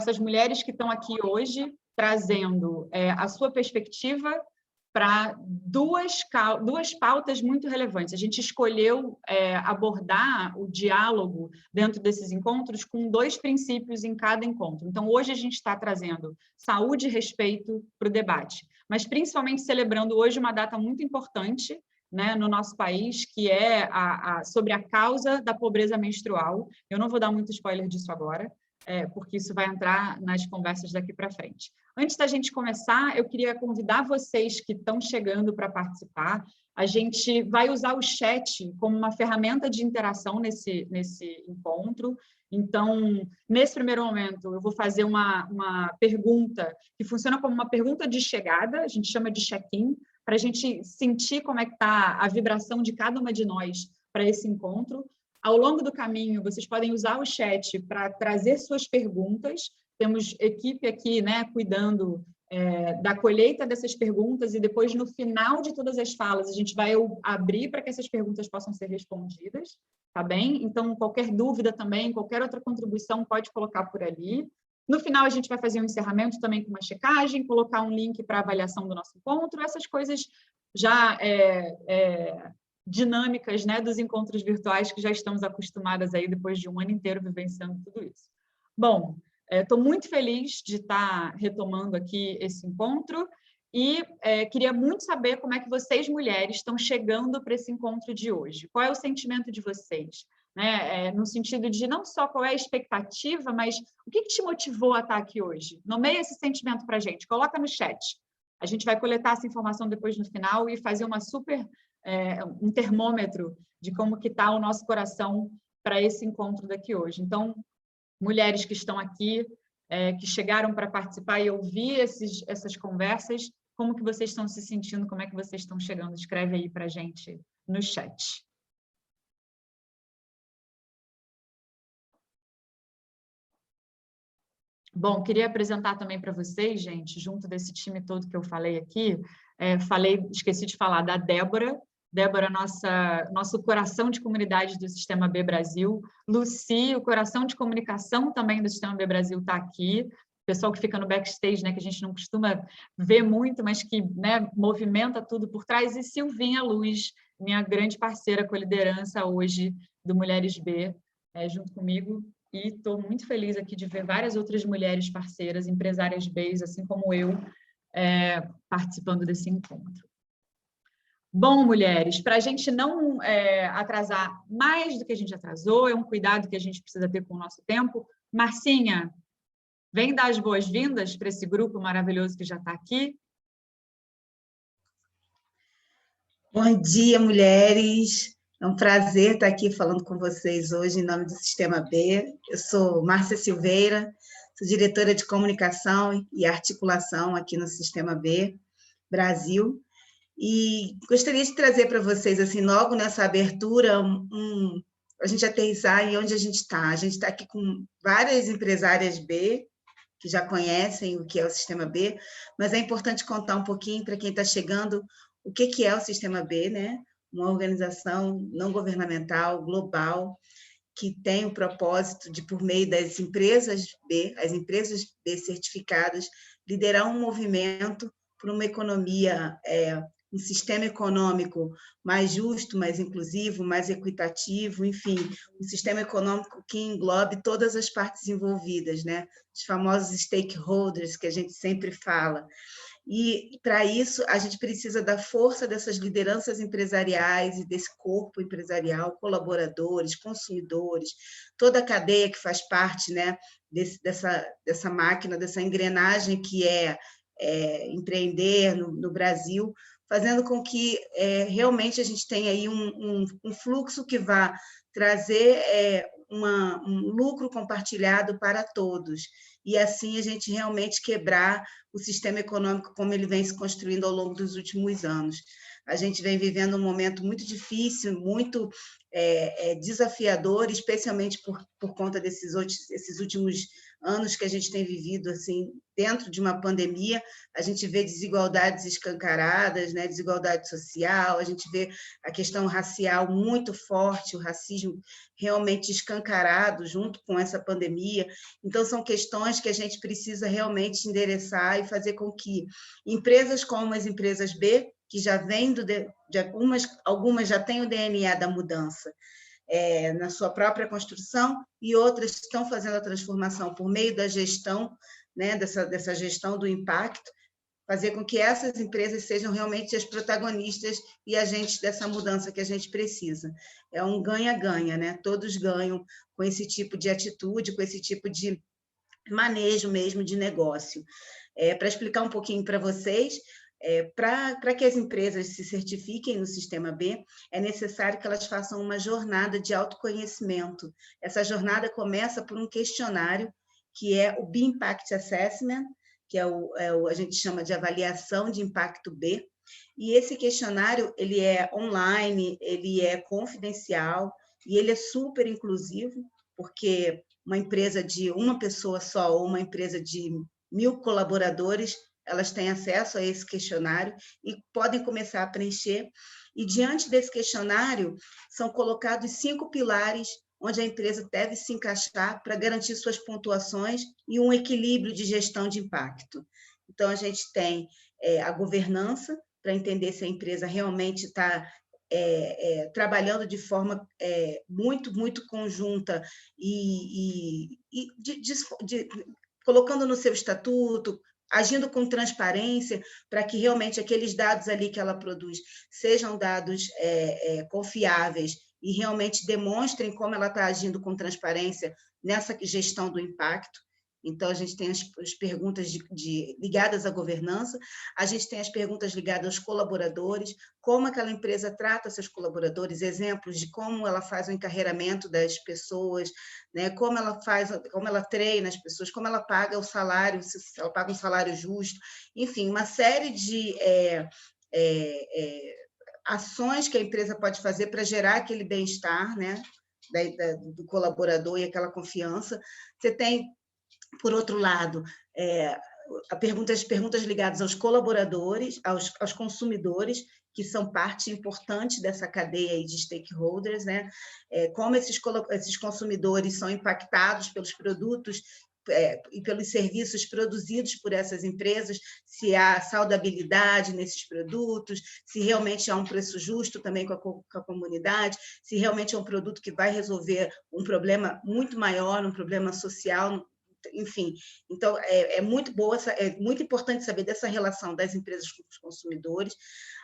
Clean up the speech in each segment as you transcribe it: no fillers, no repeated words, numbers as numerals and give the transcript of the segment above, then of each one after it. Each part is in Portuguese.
essas mulheres que estão aqui hoje trazendo a sua perspectiva para duas pautas muito relevantes. A gente escolheu abordar o diálogo dentro desses encontros com 2 princípios em cada encontro. Então, hoje a gente está trazendo saúde e respeito para o debate, mas principalmente celebrando hoje uma data muito importante, né, no nosso país, que é sobre a causa da pobreza menstrual. Eu não vou dar muito spoiler disso agora, porque isso vai entrar nas conversas daqui para frente. Antes da gente começar, eu queria convidar vocês que estão chegando para participar. A gente vai usar o chat como uma ferramenta de interação nesse encontro. Então, nesse primeiro momento, eu vou fazer uma pergunta que funciona como uma pergunta de chegada, a gente chama de check-in, para a gente sentir como é que está a vibração de cada uma de nós para esse encontro. Ao longo do caminho, vocês podem usar o chat para trazer suas perguntas. Temos equipe aqui, né, cuidando da colheita dessas perguntas, e depois, no final de todas as falas, a gente vai abrir para que essas perguntas possam ser respondidas, tá bem? Então, qualquer dúvida também, qualquer outra contribuição, pode colocar por ali. No final, a gente vai fazer um encerramento também com uma checagem, colocar um link para avaliação do nosso encontro, essas coisas já dinâmicas, né, dos encontros virtuais que já estamos acostumadas aí depois de um ano inteiro vivenciando tudo isso. Bom, estou muito feliz de estar retomando aqui esse encontro e queria muito saber como é que vocês, mulheres, estão chegando para esse encontro de hoje. Qual é o sentimento de vocês? Né? No sentido de não só qual é a expectativa, mas o que te motivou a estar aqui hoje? Nomeia esse sentimento para a gente, coloca no chat. A gente vai coletar essa informação depois no final e fazer um termômetro de como que está o nosso coração para esse encontro daqui hoje. Então, mulheres que estão aqui, que chegaram para participar e ouvir essas conversas, como que vocês estão se sentindo, como é que vocês estão chegando? Escreve aí para a gente no chat. Bom, queria apresentar também para vocês, gente, junto desse time todo que eu falei aqui, esqueci de falar da Débora. Débora, nosso coração de comunidade do Sistema B Brasil. Lucy, o coração de comunicação também do Sistema B Brasil, está aqui. O pessoal que fica no backstage, né, que a gente não costuma ver muito, mas que, né, movimenta tudo por trás. E Silvinha Luz, minha grande parceira com a liderança hoje do Mulheres B, junto comigo. E estou muito feliz aqui de ver várias outras mulheres parceiras, empresárias Bs, assim como eu, participando desse encontro. Bom, mulheres, para a gente não atrasar mais do que a gente atrasou, é um cuidado que a gente precisa ter com o nosso tempo. Marcinha, vem dar as boas-vindas para esse grupo maravilhoso que já está aqui. Bom dia, mulheres. É um prazer estar aqui falando com vocês hoje em nome do Sistema B. Eu sou Márcia Silveira, sou diretora de comunicação e articulação aqui no Sistema B Brasil. E gostaria de trazer para vocês, assim, logo nessa abertura, a gente aterrissar em onde a gente está. A gente está aqui com várias empresárias B, que já conhecem o que é o Sistema B, mas é importante contar um pouquinho para quem está chegando o que é o Sistema B, né? Uma organização não governamental, global, que tem o propósito de, por meio das empresas B, as empresas B certificadas, liderar um movimento para uma economia, um sistema econômico mais justo, mais inclusivo, mais equitativo, enfim, um sistema econômico que englobe todas as partes envolvidas, né? Os famosos stakeholders que a gente sempre fala. E, para isso, a gente precisa da força dessas lideranças empresariais e desse corpo empresarial, colaboradores, consumidores, toda a cadeia que faz parte, né, dessa máquina, dessa engrenagem que é empreender no Brasil, fazendo com que realmente a gente tenha aí um fluxo que vá trazer um lucro compartilhado para todos, e assim a gente realmente quebrar o sistema econômico como ele vem se construindo ao longo dos últimos anos. A gente vem vivendo um momento muito difícil, muito desafiador, especialmente por conta desses últimos anos que a gente tem vivido assim, dentro de uma pandemia, a gente vê desigualdades escancaradas, né? Desigualdade social, a gente vê a questão racial muito forte, o racismo realmente escancarado junto com essa pandemia. Então, são questões que a gente precisa realmente endereçar e fazer com que empresas como as empresas B, que já vêm de algumas já têm o DNA da mudança, na sua própria construção, e outras estão fazendo a transformação por meio da gestão, né, dessa gestão do impacto, fazer com que essas empresas sejam realmente as protagonistas e agentes dessa mudança que a gente precisa. É um ganha-ganha, né? Todos ganham com esse tipo de atitude, com esse tipo de manejo mesmo de negócio. Para explicar um pouquinho para vocês, para que as empresas se certifiquem no Sistema B, é necessário que elas façam uma jornada de autoconhecimento. Essa jornada começa por um questionário, que é o B-Impact Assessment, que a gente chama de avaliação de impacto B, e esse questionário ele é online, ele é confidencial, e ele é super inclusivo, porque uma empresa de uma pessoa só ou uma empresa de 1.000 colaboradores, elas têm acesso a esse questionário e podem começar a preencher. E, diante desse questionário, são colocados 5 pilares onde a empresa deve se encaixar para garantir suas pontuações e um equilíbrio de gestão de impacto. Então, a gente tem a governança, para entender se a empresa realmente está trabalhando de forma muito, muito conjunta e colocando no seu estatuto, agindo com transparência, para que realmente aqueles dados ali que ela produz sejam dados confiáveis e realmente demonstrem como ela está agindo com transparência nessa gestão do impacto. Então, a gente tem as perguntas ligadas à governança, a gente tem as perguntas ligadas aos colaboradores, como aquela empresa trata seus colaboradores, exemplos de como ela faz o encarreiramento das pessoas, né? Como ela treina as pessoas, como ela paga o salário, se ela paga um salário justo, enfim, uma série de ações que a empresa pode fazer para gerar aquele bem-estar, né? Do colaborador e aquela confiança. Você tem, por outro lado, as perguntas ligadas aos colaboradores, aos consumidores, que são parte importante dessa cadeia aí de stakeholders, né? Como esses consumidores são impactados pelos produtos e pelos serviços produzidos por essas empresas, se há saudabilidade nesses produtos, se realmente há um preço justo também com a comunidade, se realmente é um produto que vai resolver um problema muito maior, um problema social, enfim. Então, é muito importante saber dessa relação das empresas com os consumidores,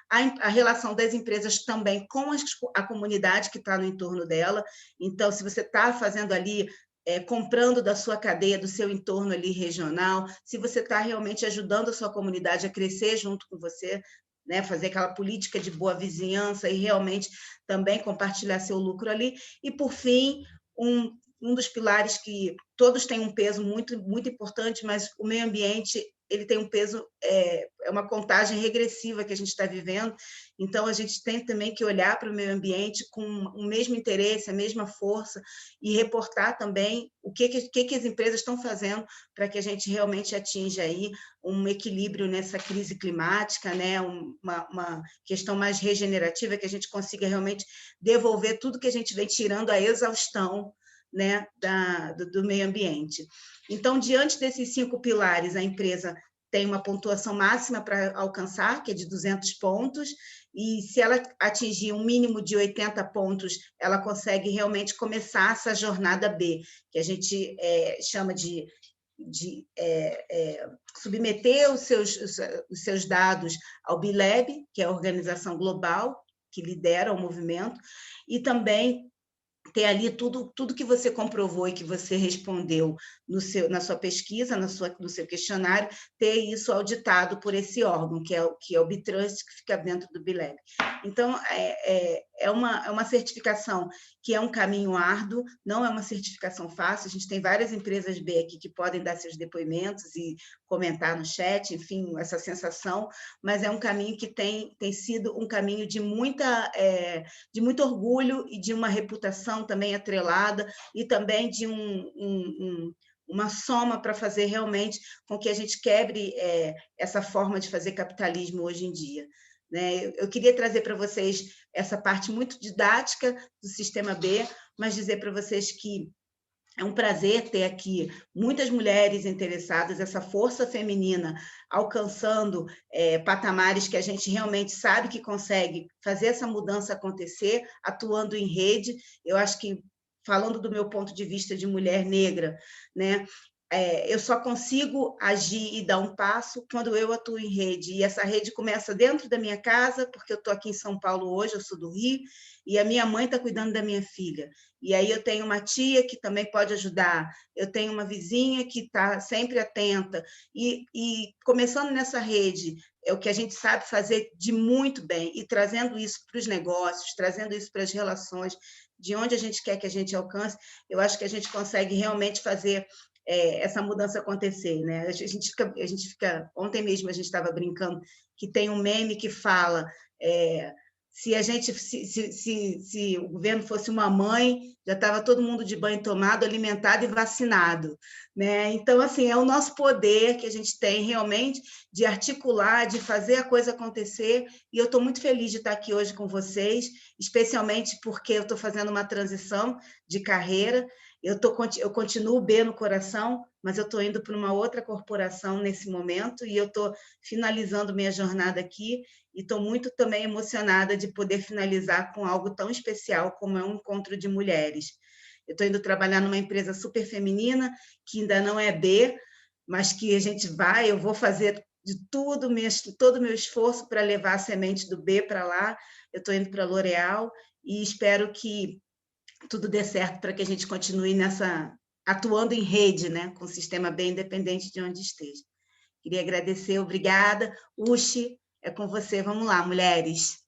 a relação das empresas também com a comunidade que está no entorno dela. Então, se você está fazendo ali, comprando da sua cadeia, do seu entorno ali regional, se você está realmente ajudando a sua comunidade a crescer junto com você, né, fazer aquela política de boa vizinhança e realmente também compartilhar seu lucro ali. E, por fim, um dos pilares que todos têm um peso muito, muito importante, mas o meio ambiente ele tem um peso, é uma contagem regressiva que a gente está vivendo, então a gente tem também que olhar para o meio ambiente com o mesmo interesse, a mesma força, e reportar também o que as empresas estão fazendo para que a gente realmente atinja aí um equilíbrio nessa crise climática, né? Uma questão mais regenerativa, que a gente consiga realmente devolver tudo que a gente vem tirando à exaustão, né, do meio ambiente. Então, diante desses 5 pilares, a empresa tem uma pontuação máxima para alcançar, que é de 200 pontos, e se ela atingir um mínimo de 80 pontos, ela consegue realmente começar essa jornada B, que a gente chama de submeter os seus dados ao B-Lab, que é a organização global que lidera o movimento, e também ter ali tudo que você comprovou e que você respondeu na sua pesquisa, no seu questionário, ter isso auditado por esse órgão, que é o B-Trust, que fica dentro do B-Lab. Então, é uma certificação que é um caminho árduo, não é uma certificação fácil, a gente tem várias empresas B aqui que podem dar seus depoimentos e comentar no chat, enfim, essa sensação, mas é um caminho que tem sido um caminho de muito orgulho e de uma reputação também atrelada, e também de um uma soma para fazer realmente com que a gente quebre essa forma de fazer capitalismo hoje em dia. Né? Eu queria trazer para vocês essa parte muito didática do Sistema B, mas dizer para vocês que é um prazer ter aqui muitas mulheres interessadas, essa força feminina alcançando patamares que a gente realmente sabe que consegue fazer essa mudança acontecer, atuando em rede. Eu acho que, falando do meu ponto de vista de mulher negra, né, eu só consigo agir e dar um passo quando eu atuo em rede. E essa rede começa dentro da minha casa, porque eu estou aqui em São Paulo hoje, eu sou do Rio, e a minha mãe está cuidando da minha filha. E aí eu tenho uma tia que também pode ajudar, eu tenho uma vizinha que está sempre atenta. E começando nessa rede, é o que a gente sabe fazer de muito bem, e trazendo isso para os negócios, trazendo isso para as relações, de onde a gente quer que a gente alcance, eu acho que a gente consegue realmente fazer essa mudança acontecer, né? A gente fica, ontem mesmo a gente estava brincando que tem um meme que fala se o governo fosse uma mãe, já estava todo mundo de banho tomado, alimentado e vacinado, né? Então, assim, é o nosso poder que a gente tem realmente de articular, de fazer a coisa acontecer, e eu estou muito feliz de estar aqui hoje com vocês, especialmente porque eu estou fazendo uma transição de carreira. Eu continuo B no coração, mas eu estou indo para uma outra corporação nesse momento, e eu estou finalizando minha jornada aqui, e estou muito também emocionada de poder finalizar com algo tão especial como é um encontro de mulheres. Eu estou indo trabalhar numa empresa super feminina, que ainda não é B, mas que eu vou fazer de tudo, todo o meu esforço para levar a semente do B para lá. Eu estou indo para a L'Oréal e espero que tudo dê certo para que a gente continue atuando em rede, né, com o sistema bem independente de onde esteja. Queria agradecer, obrigada. Uchi, é com você. Vamos lá, mulheres.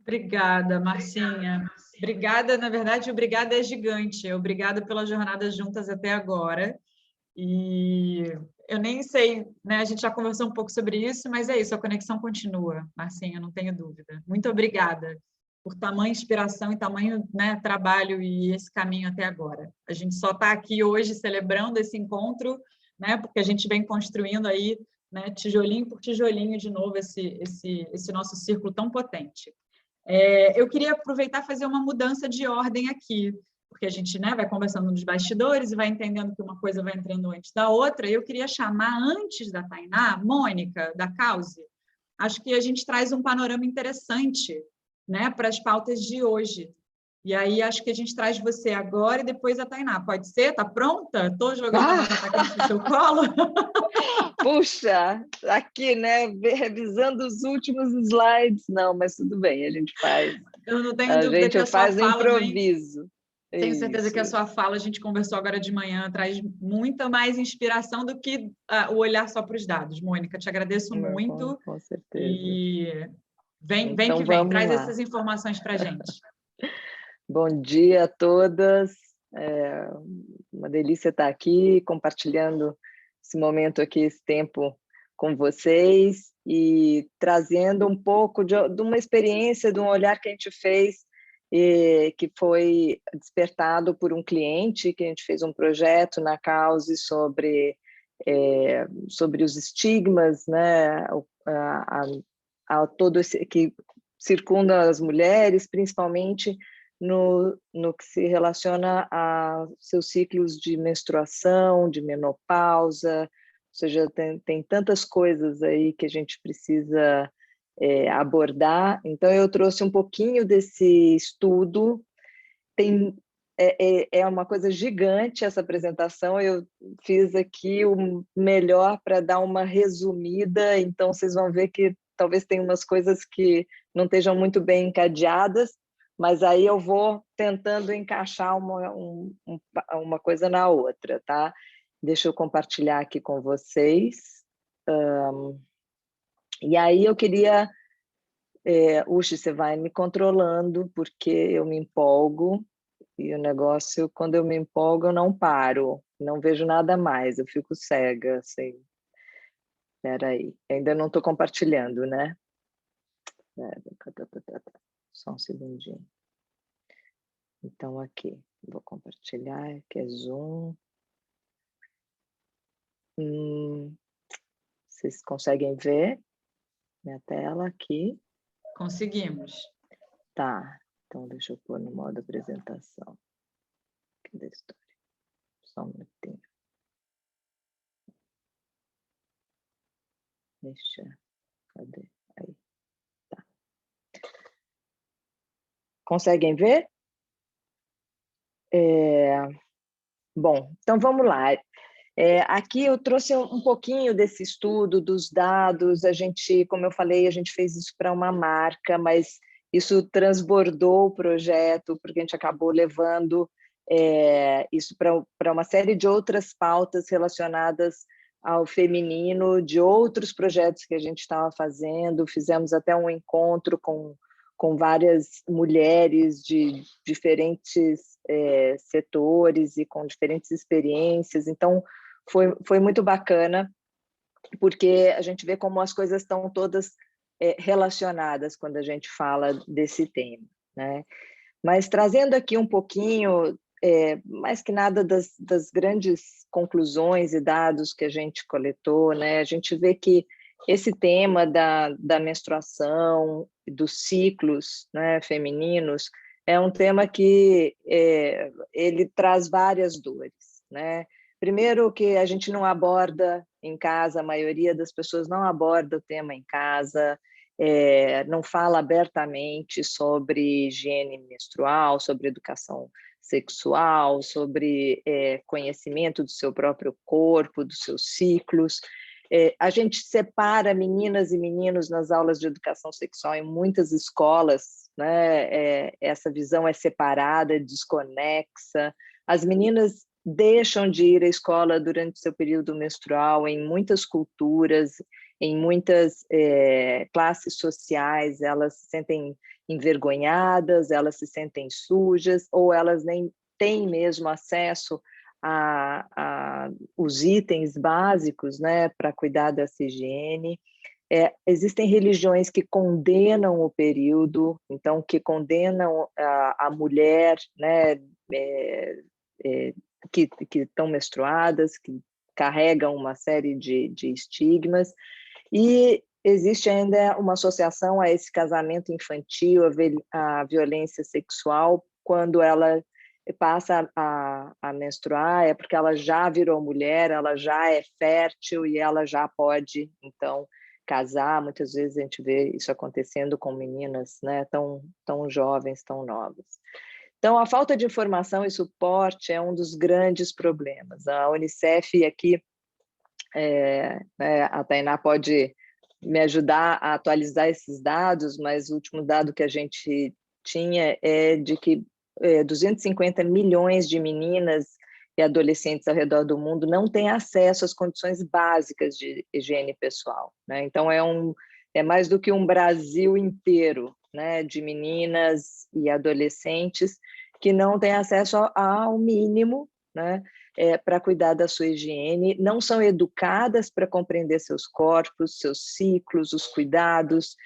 Obrigada, Marcinha. Obrigada, na verdade, obrigada é gigante. Obrigada pela jornada juntas até agora. E eu nem sei, né? A gente já conversou um pouco sobre isso, mas é isso, a conexão continua, Marcinha, não tenho dúvida. Muito obrigada por tamanha inspiração e tamanho, né, trabalho e esse caminho até agora. A gente só está aqui hoje celebrando esse encontro, né? Porque a gente vem construindo aí, né, tijolinho por tijolinho de novo esse nosso círculo tão potente. Eu queria aproveitar e fazer uma mudança de ordem aqui, porque a gente, né, vai conversando nos bastidores e vai entendendo que uma coisa vai entrando antes da outra. Eu queria chamar, antes da Tainá, Mônica, da Cause. Acho que a gente traz um panorama interessante, né, para as pautas de hoje. E aí, acho que a gente traz você agora e depois a Tainá. Pode ser? Está pronta? Estou jogando a batata quente no seu colo? Puxa, aqui, né, revisando os últimos slides. Não, mas tudo bem, a gente faz. Eu não tenho A dúvida que gente a sua faz o fala vem... improviso. Tenho certeza que a Isso. sua fala, a gente conversou agora de manhã, traz muita mais inspiração do que o olhar só para os dados. Mônica, te agradeço muito. Com certeza. E vem Então, que vem, traz lá. essas informações para a gente. Bom dia a todas. É uma delícia estar aqui, compartilhando esse momento aqui, esse tempo com vocês e trazendo um pouco de uma experiência, de um olhar que a gente fez, que foi despertado por um cliente, que a gente fez um projeto na Cause sobre os estigmas, né, a todo esse que circunda as mulheres, principalmente no que se relaciona a seus ciclos de menstruação, de menopausa, ou seja, tem tantas coisas aí que a gente precisa abordar. Então, eu trouxe um pouquinho desse estudo. É uma coisa gigante essa apresentação, eu fiz aqui o melhor para dar uma resumida, então vocês vão ver que talvez tenha umas coisas que não estejam muito bem encadeadas, mas aí eu vou tentando encaixar uma coisa na outra, tá? Deixa eu compartilhar aqui com vocês. E aí eu queria... Uxi, você vai me controlando, porque eu me empolgo, e o negócio, quando eu me empolgo, eu não paro, não vejo nada mais, eu fico cega, assim. Espera aí, ainda não estou compartilhando, né? Só um segundinho. Então, aqui, vou compartilhar, aqui é Zoom. Vocês conseguem ver minha tela aqui? Conseguimos. Tá, então deixa eu pôr no modo apresentação. Cadê a história? Só um minutinho. Deixa, cadê? Aí, tá. Conseguem ver? Bom, então vamos lá. Aqui eu trouxe um pouquinho desse estudo, dos dados. A gente, como eu falei, a gente fez isso para uma marca, mas isso transbordou o projeto, porque a gente acabou levando isso para uma série de outras pautas relacionadas ao feminino, de outros projetos que a gente estava fazendo. Fizemos até um encontro com várias mulheres de diferentes setores e com diferentes experiências. Então, foi muito bacana, porque a gente vê como as coisas estão todas relacionadas quando a gente fala desse tema, né? Mas trazendo aqui um pouquinho, mais que nada das grandes conclusões e dados que a gente coletou, né? A gente vê que esse tema da menstruação, dos ciclos, né, femininos, é um tema que ele traz várias dores, né? Primeiro, que a gente não aborda em casa, a maioria das pessoas não aborda o tema em casa, não fala abertamente sobre higiene menstrual, sobre educação sexual, sobre conhecimento do seu próprio corpo, dos seus ciclos. A gente separa meninas e meninos nas aulas de educação sexual em muitas escolas, né? Essa visão é separada, desconexa. As meninas deixam de ir à escola durante seu período menstrual em muitas culturas, em muitas classes sociais. Elas se sentem envergonhadas, elas se sentem sujas, ou elas nem têm mesmo acesso a os itens básicos, né, para cuidar dessa higiene. Existem religiões que condenam o período, então, que condenam a mulher, né, que estão menstruadas, que carregam uma série de estigmas, e existe ainda uma associação a esse casamento infantil, a violência sexual, quando ela passa a menstruar, é porque ela já virou mulher, ela já é fértil e ela já pode, então, casar. Muitas vezes a gente vê isso acontecendo com meninas, né, tão jovens, tão novas. Então, a falta de informação e suporte é um dos grandes problemas. A Unicef aqui, a Tainá pode me ajudar a atualizar esses dados, mas o último dado que a gente tinha é de que 250 milhões de meninas e adolescentes ao redor do mundo não têm acesso às condições básicas de higiene pessoal, né? Então, é mais do que um Brasil inteiro, né, de meninas e adolescentes que não têm acesso ao mínimo, né, para cuidar da sua higiene, não são educadas para compreender seus corpos, seus ciclos, os cuidados,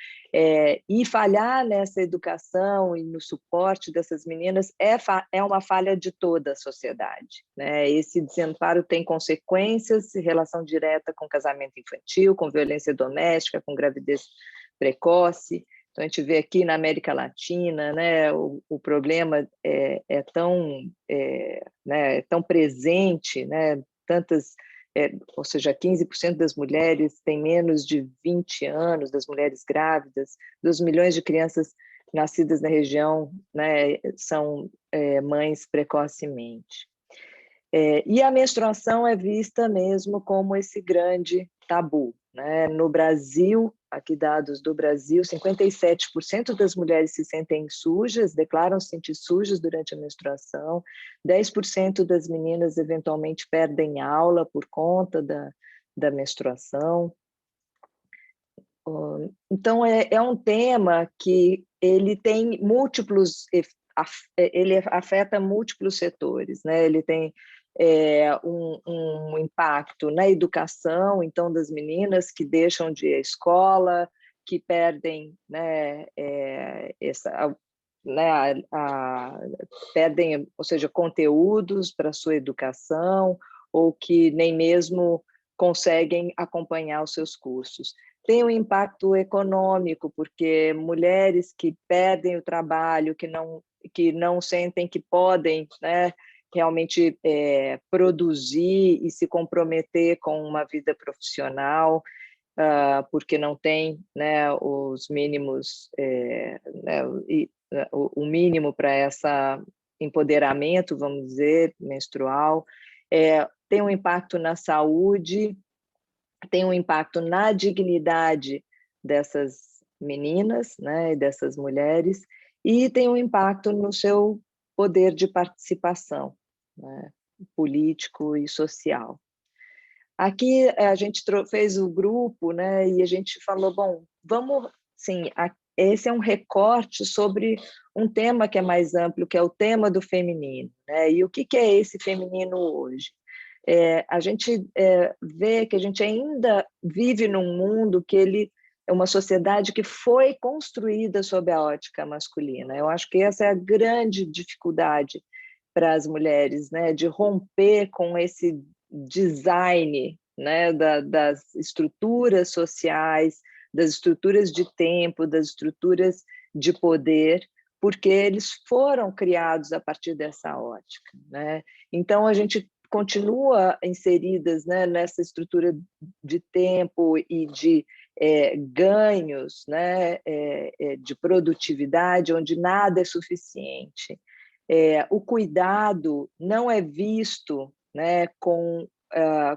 e falhar nessa educação e no suporte dessas meninas é uma falha de toda a sociedade, né? Esse desamparo tem consequências em relação direta com casamento infantil, com violência doméstica, com gravidez precoce. Então, a gente vê aqui na América Latina, né, o problema é tão presente, né, ou seja, 15% das mulheres têm menos de 20 anos, das mulheres grávidas, 2 milhões de crianças nascidas na região, né, são mães precocemente. E a menstruação é vista mesmo como esse grande tabu, né? No Brasil, aqui dados do Brasil, 57% das mulheres se sentem sujas, declaram se sentir sujas durante a menstruação, 10% das meninas eventualmente perdem aula por conta da menstruação. Então, é um tema que ele tem ele afeta múltiplos setores, né? Ele tem um impacto na educação, então, das meninas que deixam de ir à escola, que perdem, né, perdem, ou seja, conteúdos para a sua educação, ou que nem mesmo conseguem acompanhar os seus cursos. Tem um impacto econômico, porque mulheres que perdem o trabalho, que não sentem que podem, né, realmente produzir e se comprometer com uma vida profissional, porque não tem, né, os mínimos, né, o mínimo para esse empoderamento, vamos dizer, menstrual. Tem um impacto na saúde, tem um impacto na dignidade dessas meninas, né, e dessas mulheres, e tem um impacto no seu poder de participação, né, político e social. Aqui a gente fez o grupo, né, e a gente falou, bom, vamos, sim, esse é um recorte sobre um tema que é mais amplo, que é o tema do feminino, né, e o que é esse feminino hoje? A gente vê que a gente ainda vive num mundo que ele é uma sociedade que foi construída sob a ótica masculina. Eu acho que essa é a grande dificuldade para as mulheres, né, de romper com esse design, né, das estruturas sociais, das estruturas de tempo, das estruturas de poder, porque eles foram criados a partir dessa ótica, né? Então a gente continua inseridas, né, nessa estrutura de tempo e de ganhos, né, de produtividade, onde nada é suficiente. O cuidado não é visto, né,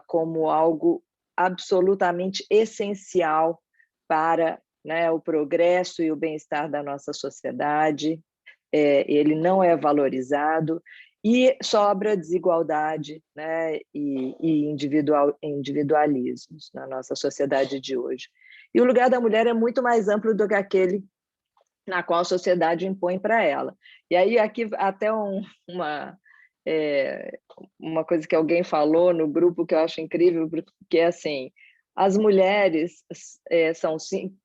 como algo absolutamente essencial para, né, o progresso e o bem-estar da nossa sociedade. Ele não é valorizado e sobra desigualdade, né, e individualismos na nossa sociedade de hoje. E o lugar da mulher é muito mais amplo do que aquele na qual a sociedade impõe para ela. E aí aqui até uma coisa que alguém falou no grupo que eu acho incrível, porque é assim, as mulheres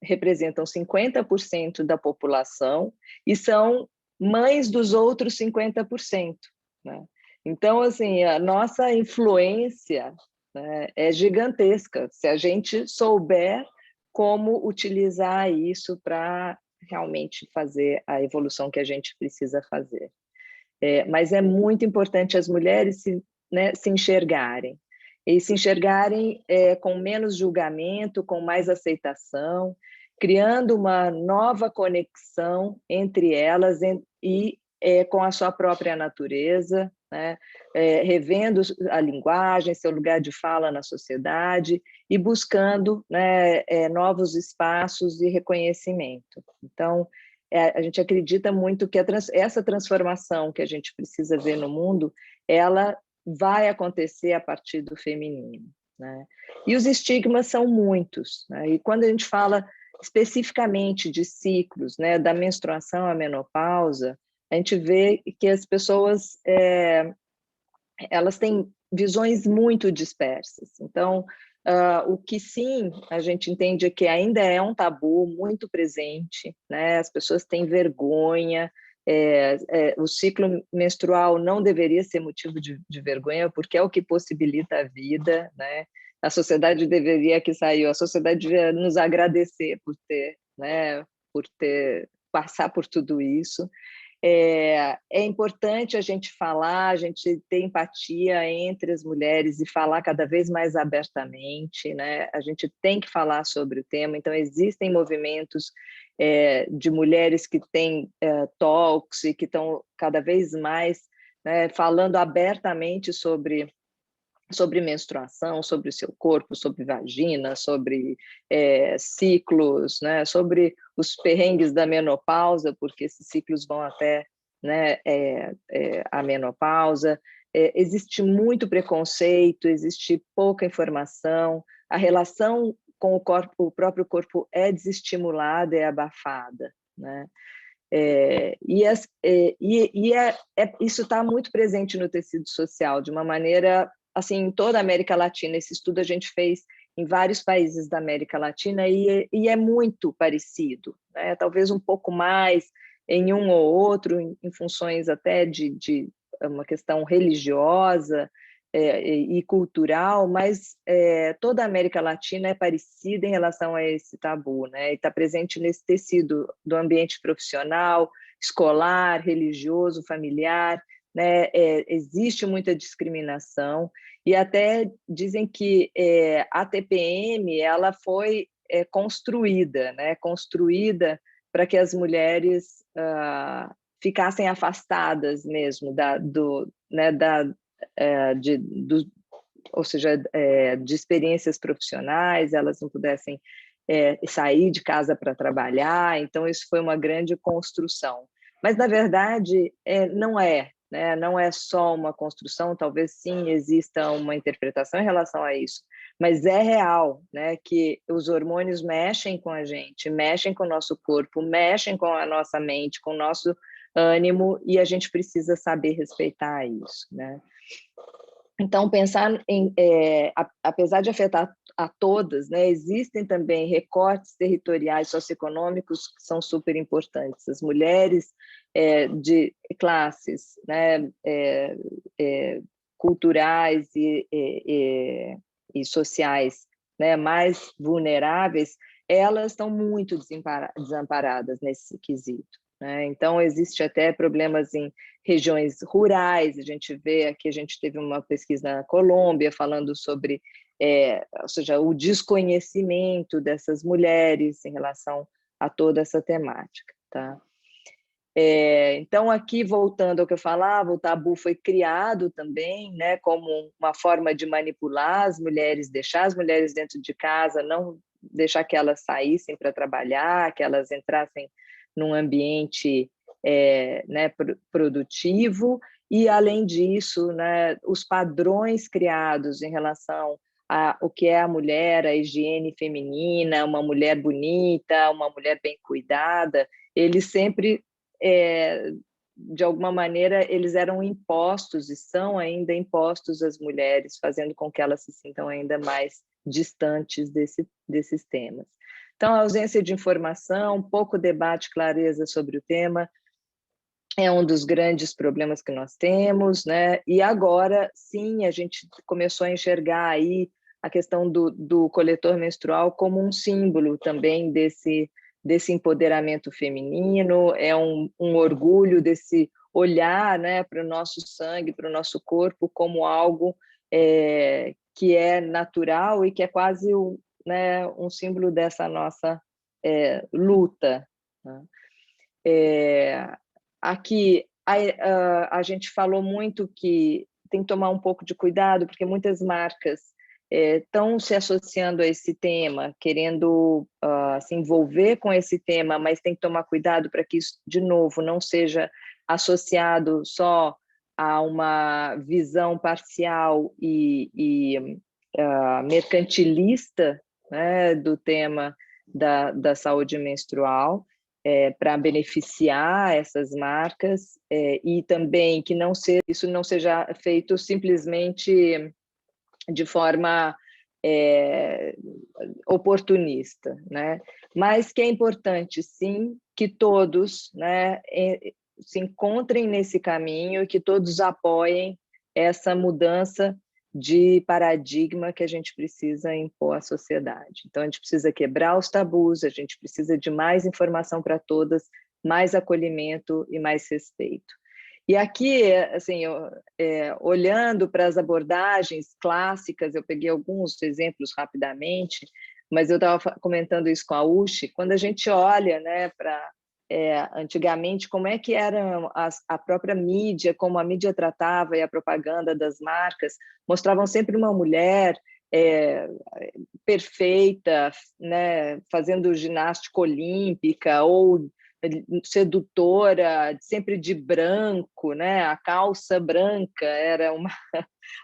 representam 50% da população e são mães dos outros 50%, né? Então, assim, a nossa influência, né, é gigantesca, se a gente souber como utilizar isso para realmente fazer a evolução que a gente precisa fazer. Mas é muito importante as mulheres se enxergarem, e se enxergarem com menos julgamento, com mais aceitação, criando uma nova conexão entre elas e com a sua própria natureza, né? Revendo a linguagem, seu lugar de fala na sociedade e buscando, né, novos espaços de reconhecimento. Então, a gente acredita muito que essa transformação que a gente precisa ver no mundo, ela vai acontecer a partir do feminino, né? E os estigmas são muitos, né? E quando a gente fala especificamente de ciclos, né, da menstruação à menopausa, a gente vê que as pessoas elas têm visões muito dispersas. Então, o que sim a gente entende é que ainda é um tabu muito presente, né? As pessoas têm vergonha, o ciclo menstrual não deveria ser motivo de vergonha, porque é o que possibilita a vida, né? A sociedade deveria que saiu, a sociedade deveria nos agradecer por ter, né? Por ter passar por tudo isso. É importante a gente falar, a gente ter empatia entre as mulheres e falar cada vez mais abertamente, né? A gente tem que falar sobre o tema, então existem movimentos de mulheres que têm talks e que estão cada vez mais, né, falando abertamente sobre menstruação, sobre o seu corpo, sobre vagina, sobre ciclos, né, sobre os perrengues da menopausa, porque esses ciclos vão até, né, a menopausa. Existe muito preconceito, existe pouca informação, a relação com o próprio corpo é desestimulada, é abafada, né? Isso está muito presente no tecido social, de uma maneira assim, em toda a América Latina. Esse estudo a gente fez em vários países da América Latina e é muito parecido, né? Talvez um pouco mais em um ou outro, em funções até de uma questão religiosa, e cultural, mas toda a América Latina é parecida em relação a esse tabu, né? E está presente nesse tecido do ambiente profissional, escolar, religioso, familiar, né? Existe muita discriminação, e até dizem que a TPM ela foi construída, né? Construída para que as mulheres ficassem afastadas mesmo ou seja, de experiências profissionais, elas não pudessem sair de casa para trabalhar, então isso foi uma grande construção. Mas, na verdade, não é, né? Não é só uma construção, talvez sim exista uma interpretação em relação a isso, mas é real, né, que os hormônios mexem com a gente, mexem com o nosso corpo, mexem com a nossa mente, com o nosso ânimo, e a gente precisa saber respeitar isso, né? Então, pensar em, apesar de afetar a todas, né, existem também recortes territoriais socioeconômicos que são super importantes. As mulheres de classes, né, culturais e sociais, né, mais vulneráveis, elas estão muito desamparadas nesse quesito, né? Então, existe até problemas em regiões rurais, a gente vê aqui, a gente teve uma pesquisa na Colômbia falando sobre, ou seja, o desconhecimento dessas mulheres em relação a toda essa temática, tá? Então, aqui, voltando ao que eu falava, o tabu foi criado também, né, como uma forma de manipular as mulheres, deixar as mulheres dentro de casa, não deixar que elas saíssem para trabalhar, que elas entrassem num ambiente né, produtivo, e, além disso, né, os padrões criados em relação o que é a mulher, a higiene feminina, uma mulher bonita, uma mulher bem cuidada, eles sempre, de alguma maneira, eles eram impostos e são ainda impostos às mulheres, fazendo com que elas se sintam ainda mais distantes desses temas. Então, a ausência de informação, pouco debate, clareza sobre o tema, é um dos grandes problemas que nós temos, né? E agora, sim, a gente começou a enxergar aí a questão do coletor menstrual como um símbolo também desse empoderamento feminino, é um orgulho desse olhar, né, para o nosso sangue, para o nosso corpo, como algo que é natural e que é quase né, um símbolo dessa nossa luta, né? Aqui a gente falou muito que tem que tomar um pouco de cuidado, porque muitas marcas estão se associando a esse tema, querendo se envolver com esse tema, mas tem que tomar cuidado para que isso, de novo, não seja associado só a uma visão parcial e mercantilista, né, do tema da saúde menstrual, para beneficiar essas marcas, e também que isso não seja feito simplesmente de forma oportunista, né? Mas que é importante, sim, que todos, né, se encontrem nesse caminho e que todos apoiem essa mudança de paradigma que a gente precisa impor à sociedade. Então, a gente precisa quebrar os tabus, a gente precisa de mais informação para todas, mais acolhimento e mais respeito. E aqui, assim, olhando para as abordagens clássicas, eu peguei alguns exemplos rapidamente, mas eu estava comentando isso com a Uchi, quando a gente olha, né, para antigamente, como é que era a própria mídia, como a mídia tratava e a propaganda das marcas, mostravam sempre uma mulher perfeita, né, fazendo ginástica olímpica, ou sedutora, sempre de branco, né? A calça branca era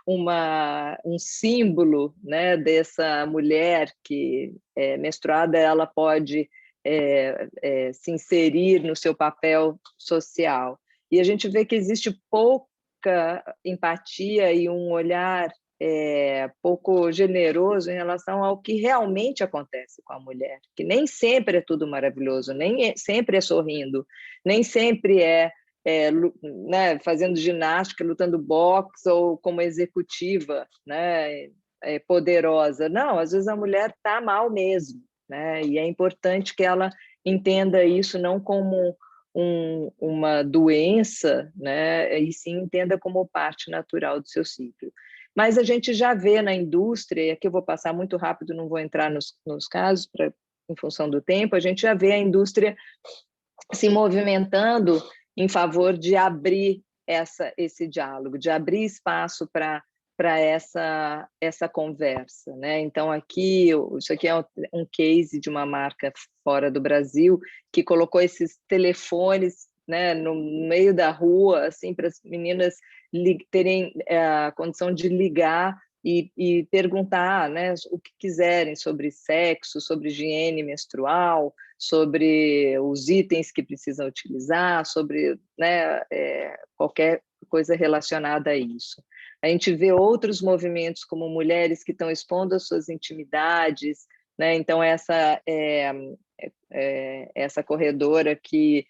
um símbolo, né, dessa mulher que, menstruada, ela pode se inserir no seu papel social. E a gente vê que existe pouca empatia e um olhar pouco generoso em relação ao que realmente acontece com a mulher, que nem sempre é tudo maravilhoso, nem sempre é sorrindo, nem sempre é né, fazendo ginástica, lutando boxe, ou como executiva, né, poderosa. Não, às vezes a mulher está mal mesmo, né, e é importante que ela entenda isso não como uma doença, né, e sim entenda como parte natural do seu ciclo. Mas a gente já vê na indústria, e aqui eu vou passar muito rápido, não vou entrar nos casos, em função do tempo, a gente já vê a indústria se movimentando em favor de abrir esse diálogo, de abrir espaço para essa conversa, né? Então, isso aqui é um case de uma marca fora do Brasil que colocou esses telefones, né, no meio da rua, assim, para as meninas terem a condição de ligar e perguntar, né, o que quiserem sobre sexo, sobre higiene menstrual, sobre os itens que precisam utilizar, sobre, né, qualquer coisa relacionada a isso. A gente vê outros movimentos como mulheres que estão expondo as suas intimidades, né? Então essa corredora que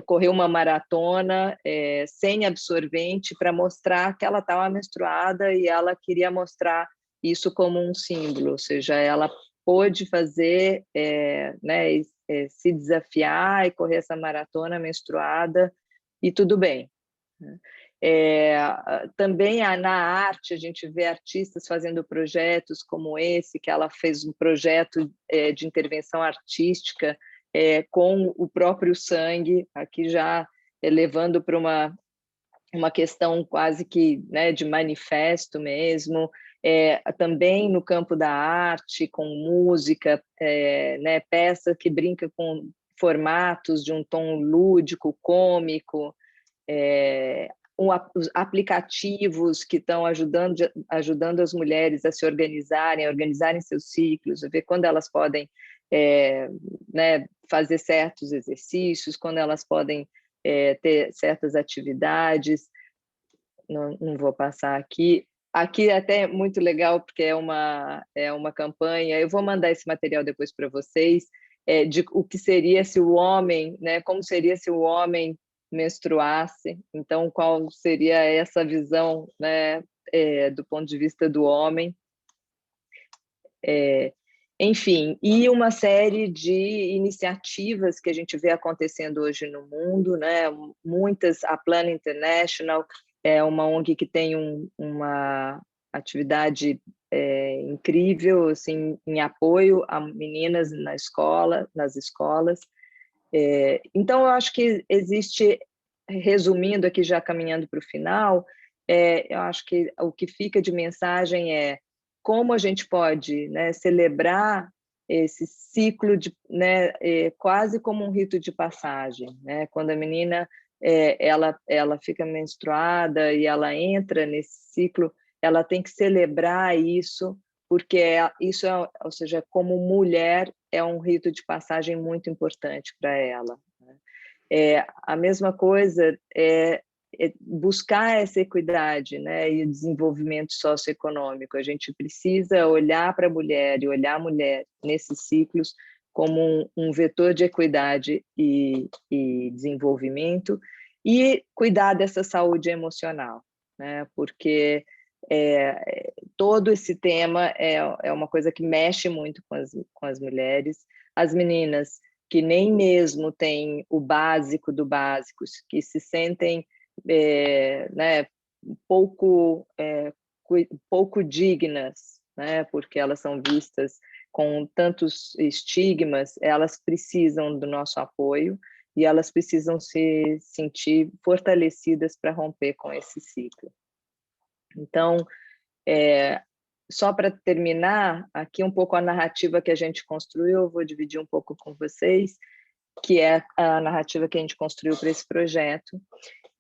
correu uma maratona sem absorvente para mostrar que ela estava menstruada e ela queria mostrar isso como um símbolo, ou seja, ela pôde fazer, né, se desafiar e correr essa maratona menstruada e tudo bem. Também na arte a gente vê artistas fazendo projetos como esse, que ela fez um projeto de intervenção artística com o próprio sangue, aqui já levando para uma questão quase que, né, de manifesto mesmo, também no campo da arte, com música, né, peça que brinca com formatos de um tom lúdico, cômico, os aplicativos que estão ajudando as mulheres a se organizarem, a organizarem seus ciclos, a ver quando elas podem né, fazer certos exercícios, quando elas podem ter certas atividades. Não vou passar aqui. Aqui é até muito legal, porque é uma campanha, eu vou mandar esse material depois para vocês, de o que seria se o homem, né, como seria se o homem menstruasse, então qual seria essa visão, né, do ponto de vista do homem. Enfim, e uma série de iniciativas que a gente vê acontecendo hoje no mundo, né? Muitas, a Plan International é uma ONG que tem uma atividade incrível, assim, em apoio a meninas nas escolas. Então, eu acho que existe, resumindo aqui, já caminhando para o final, eu acho que o que fica de mensagem é como a gente pode, né, celebrar esse ciclo, né, quase como um rito de passagem, né? Quando a menina ela fica menstruada e ela entra nesse ciclo, ela tem que celebrar isso, porque isso ou seja, como mulher, é um rito de passagem muito importante para ela, né? A mesma coisa buscar essa equidade, né, e desenvolvimento socioeconômico. A gente precisa olhar para a mulher e olhar a mulher nesses ciclos como um vetor de equidade e desenvolvimento, e cuidar dessa saúde emocional, né, porque todo esse tema é uma coisa que mexe muito com as mulheres. As meninas que nem mesmo têm o básico do básico, que se sentem né, pouco dignas, né, porque elas são vistas com tantos estigmas, elas precisam do nosso apoio e elas precisam se sentir fortalecidas para romper com esse ciclo. Então, só para terminar, aqui um pouco a narrativa que a gente construiu, eu vou dividir um pouco com vocês, que é a narrativa que a gente construiu para esse projeto.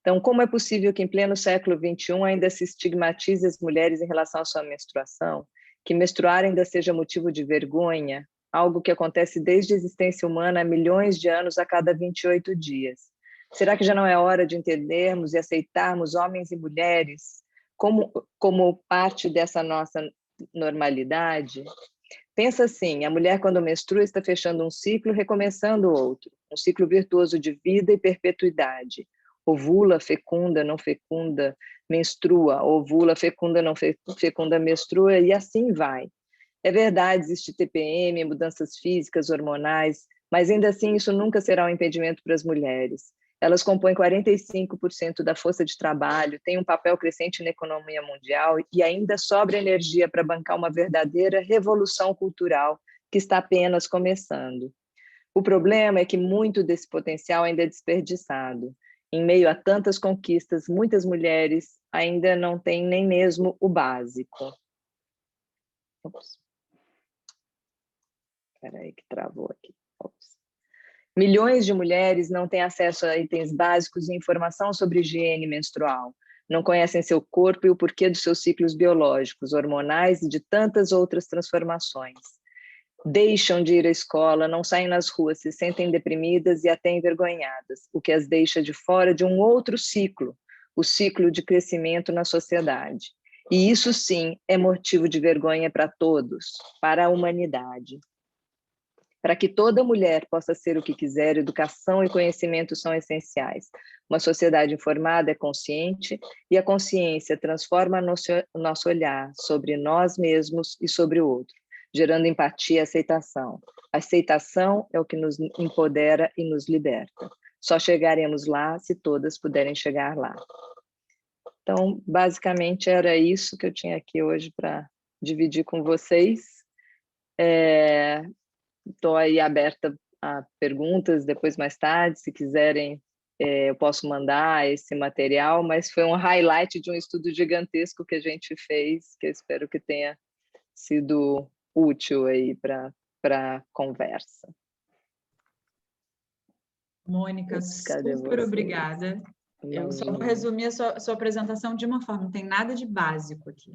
Então, como é possível que em pleno século XXI ainda se estigmatize as mulheres em relação à sua menstruação? Que menstruar ainda seja motivo de vergonha? Algo que acontece desde a existência humana há milhões de anos a cada 28 dias. Será que já não é hora de entendermos e aceitarmos homens e mulheres como parte dessa nossa normalidade? Pensa assim, a mulher quando menstrua está fechando um ciclo, recomeçando outro, um ciclo virtuoso de vida e perpetuidade. ovula, fecunda, não fecunda, menstrua, ovula, fecunda, não fecunda, menstrua, e assim vai. É verdade, existe TPM, mudanças físicas, hormonais, mas ainda assim isso nunca será um impedimento para as mulheres. Elas compõem 45% da força de trabalho, têm um papel crescente na economia mundial e ainda sobra energia para bancar uma verdadeira revolução cultural que está apenas começando. O problema é que muito desse potencial ainda é desperdiçado. Em meio a tantas conquistas, muitas mulheres ainda não têm nem mesmo o básico. Espera aí que travou aqui. Milhões de mulheres não têm acesso a itens básicos e informação sobre higiene menstrual. Não conhecem seu corpo e o porquê dos seus ciclos biológicos, hormonais e de tantas outras transformações. Deixam de ir à escola, não saem nas ruas, se sentem deprimidas e até envergonhadas, o que as deixa de fora de um outro ciclo, o ciclo de crescimento na sociedade. E isso sim é motivo de vergonha para todos, para a humanidade. Para que toda mulher possa ser o que quiser, educação e conhecimento são essenciais. Uma sociedade informada é consciente e a consciência transforma nosso olhar sobre nós mesmos e sobre o outro, gerando empatia e aceitação. A aceitação é o que nos empodera e nos liberta. Só chegaremos lá se todas puderem chegar lá. Então, basicamente, era isso que eu tinha aqui hoje para dividir com vocês. Estou aí aberta a perguntas, depois mais tarde, se quiserem, eu posso mandar esse material, mas foi um highlight de um estudo gigantesco que a gente fez, que eu espero que tenha sido útil aí para a conversa. Mônica, super obrigada. Eu só vou resumir a sua apresentação de uma forma, não tem nada de básico aqui.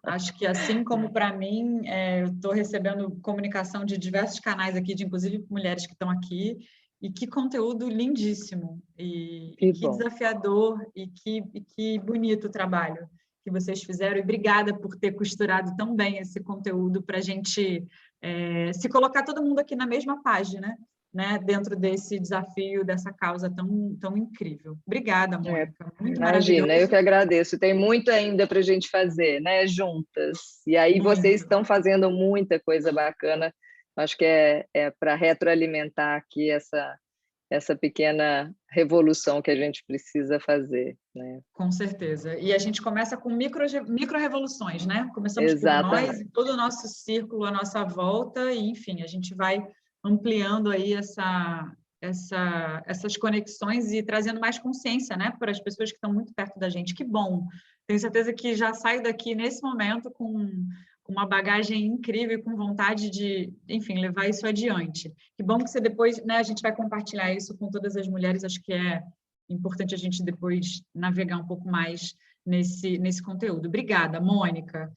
Acho que assim como para mim, eu estou recebendo comunicação de diversos canais aqui, de inclusive mulheres que estão aqui, e que conteúdo lindíssimo, e que desafiador, e que bonito o trabalho que vocês fizeram, e obrigada por ter costurado tão bem esse conteúdo para a gente se colocar todo mundo aqui na mesma página, né, dentro desse desafio, dessa causa tão incrível. Obrigada, Mônica. Muito maravilhoso. Imagina, eu que agradeço. Tem muito ainda para a gente fazer, né, juntas. E aí vocês estão fazendo muita coisa bacana. Acho que é para retroalimentar aqui essa pequena revolução que a gente precisa fazer, né? Com certeza. E a gente começa com micro-revoluções, né? Começamos por nós, todo o nosso círculo à nossa volta, e, enfim, a gente vai ampliando aí essas conexões e trazendo mais consciência, né, para as pessoas que estão muito perto da gente. Que bom! Tenho certeza que já saio daqui nesse momento com uma bagagem incrível e com vontade de, enfim, levar isso adiante. Que bom que você depois, né, a gente vai compartilhar isso com todas as mulheres. Acho que é importante a gente depois navegar um pouco mais nesse conteúdo. Obrigada, Mônica.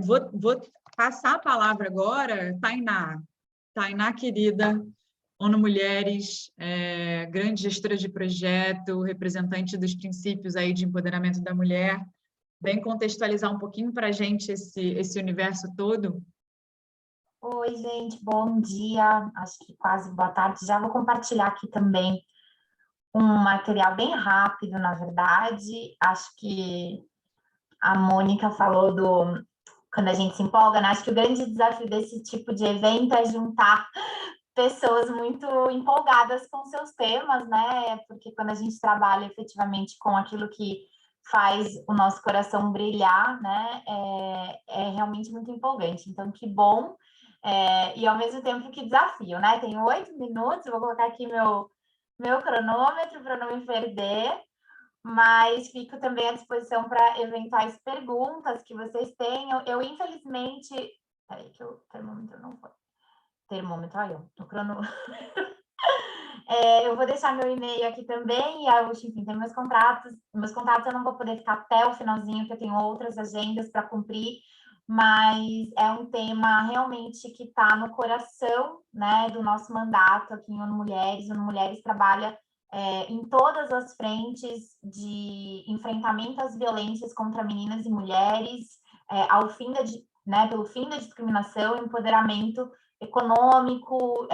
Vou passar a palavra agora, Tainá, querida, ONU Mulheres, grande gestora de projeto, representante dos princípios aí de empoderamento da mulher. Vem contextualizar um pouquinho para a gente esse universo todo? Oi, gente, bom dia, acho que quase boa tarde. Já vou compartilhar aqui também um material bem rápido, na verdade. Acho que a Mônica falou quando a gente se empolga, né? Acho que o grande desafio desse tipo de evento é juntar pessoas muito empolgadas com seus temas, né? Porque quando a gente trabalha efetivamente com aquilo que faz o nosso coração brilhar, né? É realmente muito empolgante. Então, que bom. E ao mesmo tempo que desafio, né? Tenho 8 minutos, vou colocar aqui meu cronômetro para não me perder, mas fico também à disposição para eventuais perguntas que vocês tenham. Eu, infelizmente... Peraí, que o termômetro não foi. Termômetro, olha, o cronômetro. Eu vou deixar meu e-mail aqui também, e enfim, tem meus contatos. Meus contatos eu não vou poder ficar até o finalzinho, porque eu tenho outras agendas para cumprir, mas é um tema realmente que está no coração, né, do nosso mandato aqui em ONU Mulheres. ONU Mulheres trabalha em todas as frentes de enfrentamento às violências contra meninas e mulheres, pelo fim da discriminação, empoderamento econômico,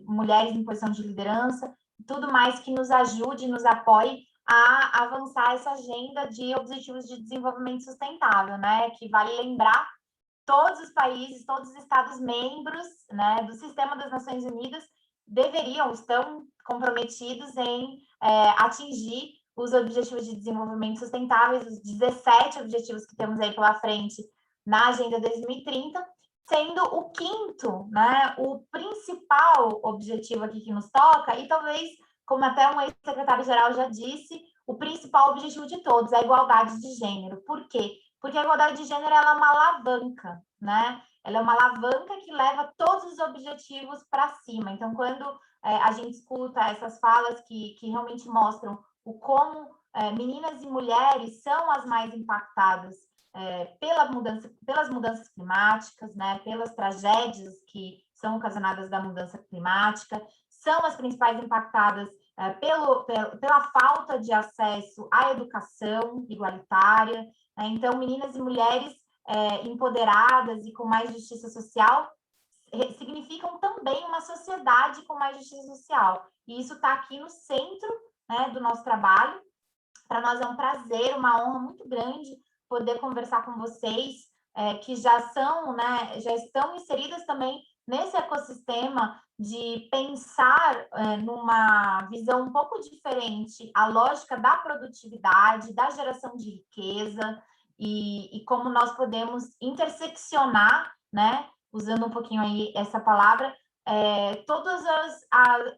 mulheres em posição de liderança, tudo mais que nos ajude, nos apoie a avançar essa agenda de Objetivos de Desenvolvimento Sustentável, né? Que vale lembrar, todos os países, todos os Estados-membros, né, do Sistema das Nações Unidas estão comprometidos em atingir os Objetivos de Desenvolvimento Sustentáveis, os 17 objetivos que temos aí pela frente na Agenda 2030, sendo o quinto, né, o principal objetivo aqui que nos toca, e talvez, como até um ex-secretário-geral já disse, o principal objetivo de todos, a igualdade de gênero. Por quê? Porque a igualdade de gênero ela é uma alavanca, né? Ela é uma alavanca que leva todos os objetivos para cima. Então, quando a gente escuta essas falas que realmente mostram o como meninas e mulheres são as mais impactadas pelas mudanças climáticas, né? Pelas tragédias que são ocasionadas da mudança climática, são as principais impactadas pela falta de acesso à educação igualitária. Então, meninas e mulheres empoderadas e com mais justiça social significam também uma sociedade com mais justiça social. E isso está aqui no centro, né, do nosso trabalho. Para nós é um prazer, uma honra muito grande poder conversar com vocês que já estão inseridas também nesse ecossistema de pensar numa visão um pouco diferente a lógica da produtividade, da geração de riqueza e como nós podemos interseccionar, né, usando um pouquinho aí essa palavra, todos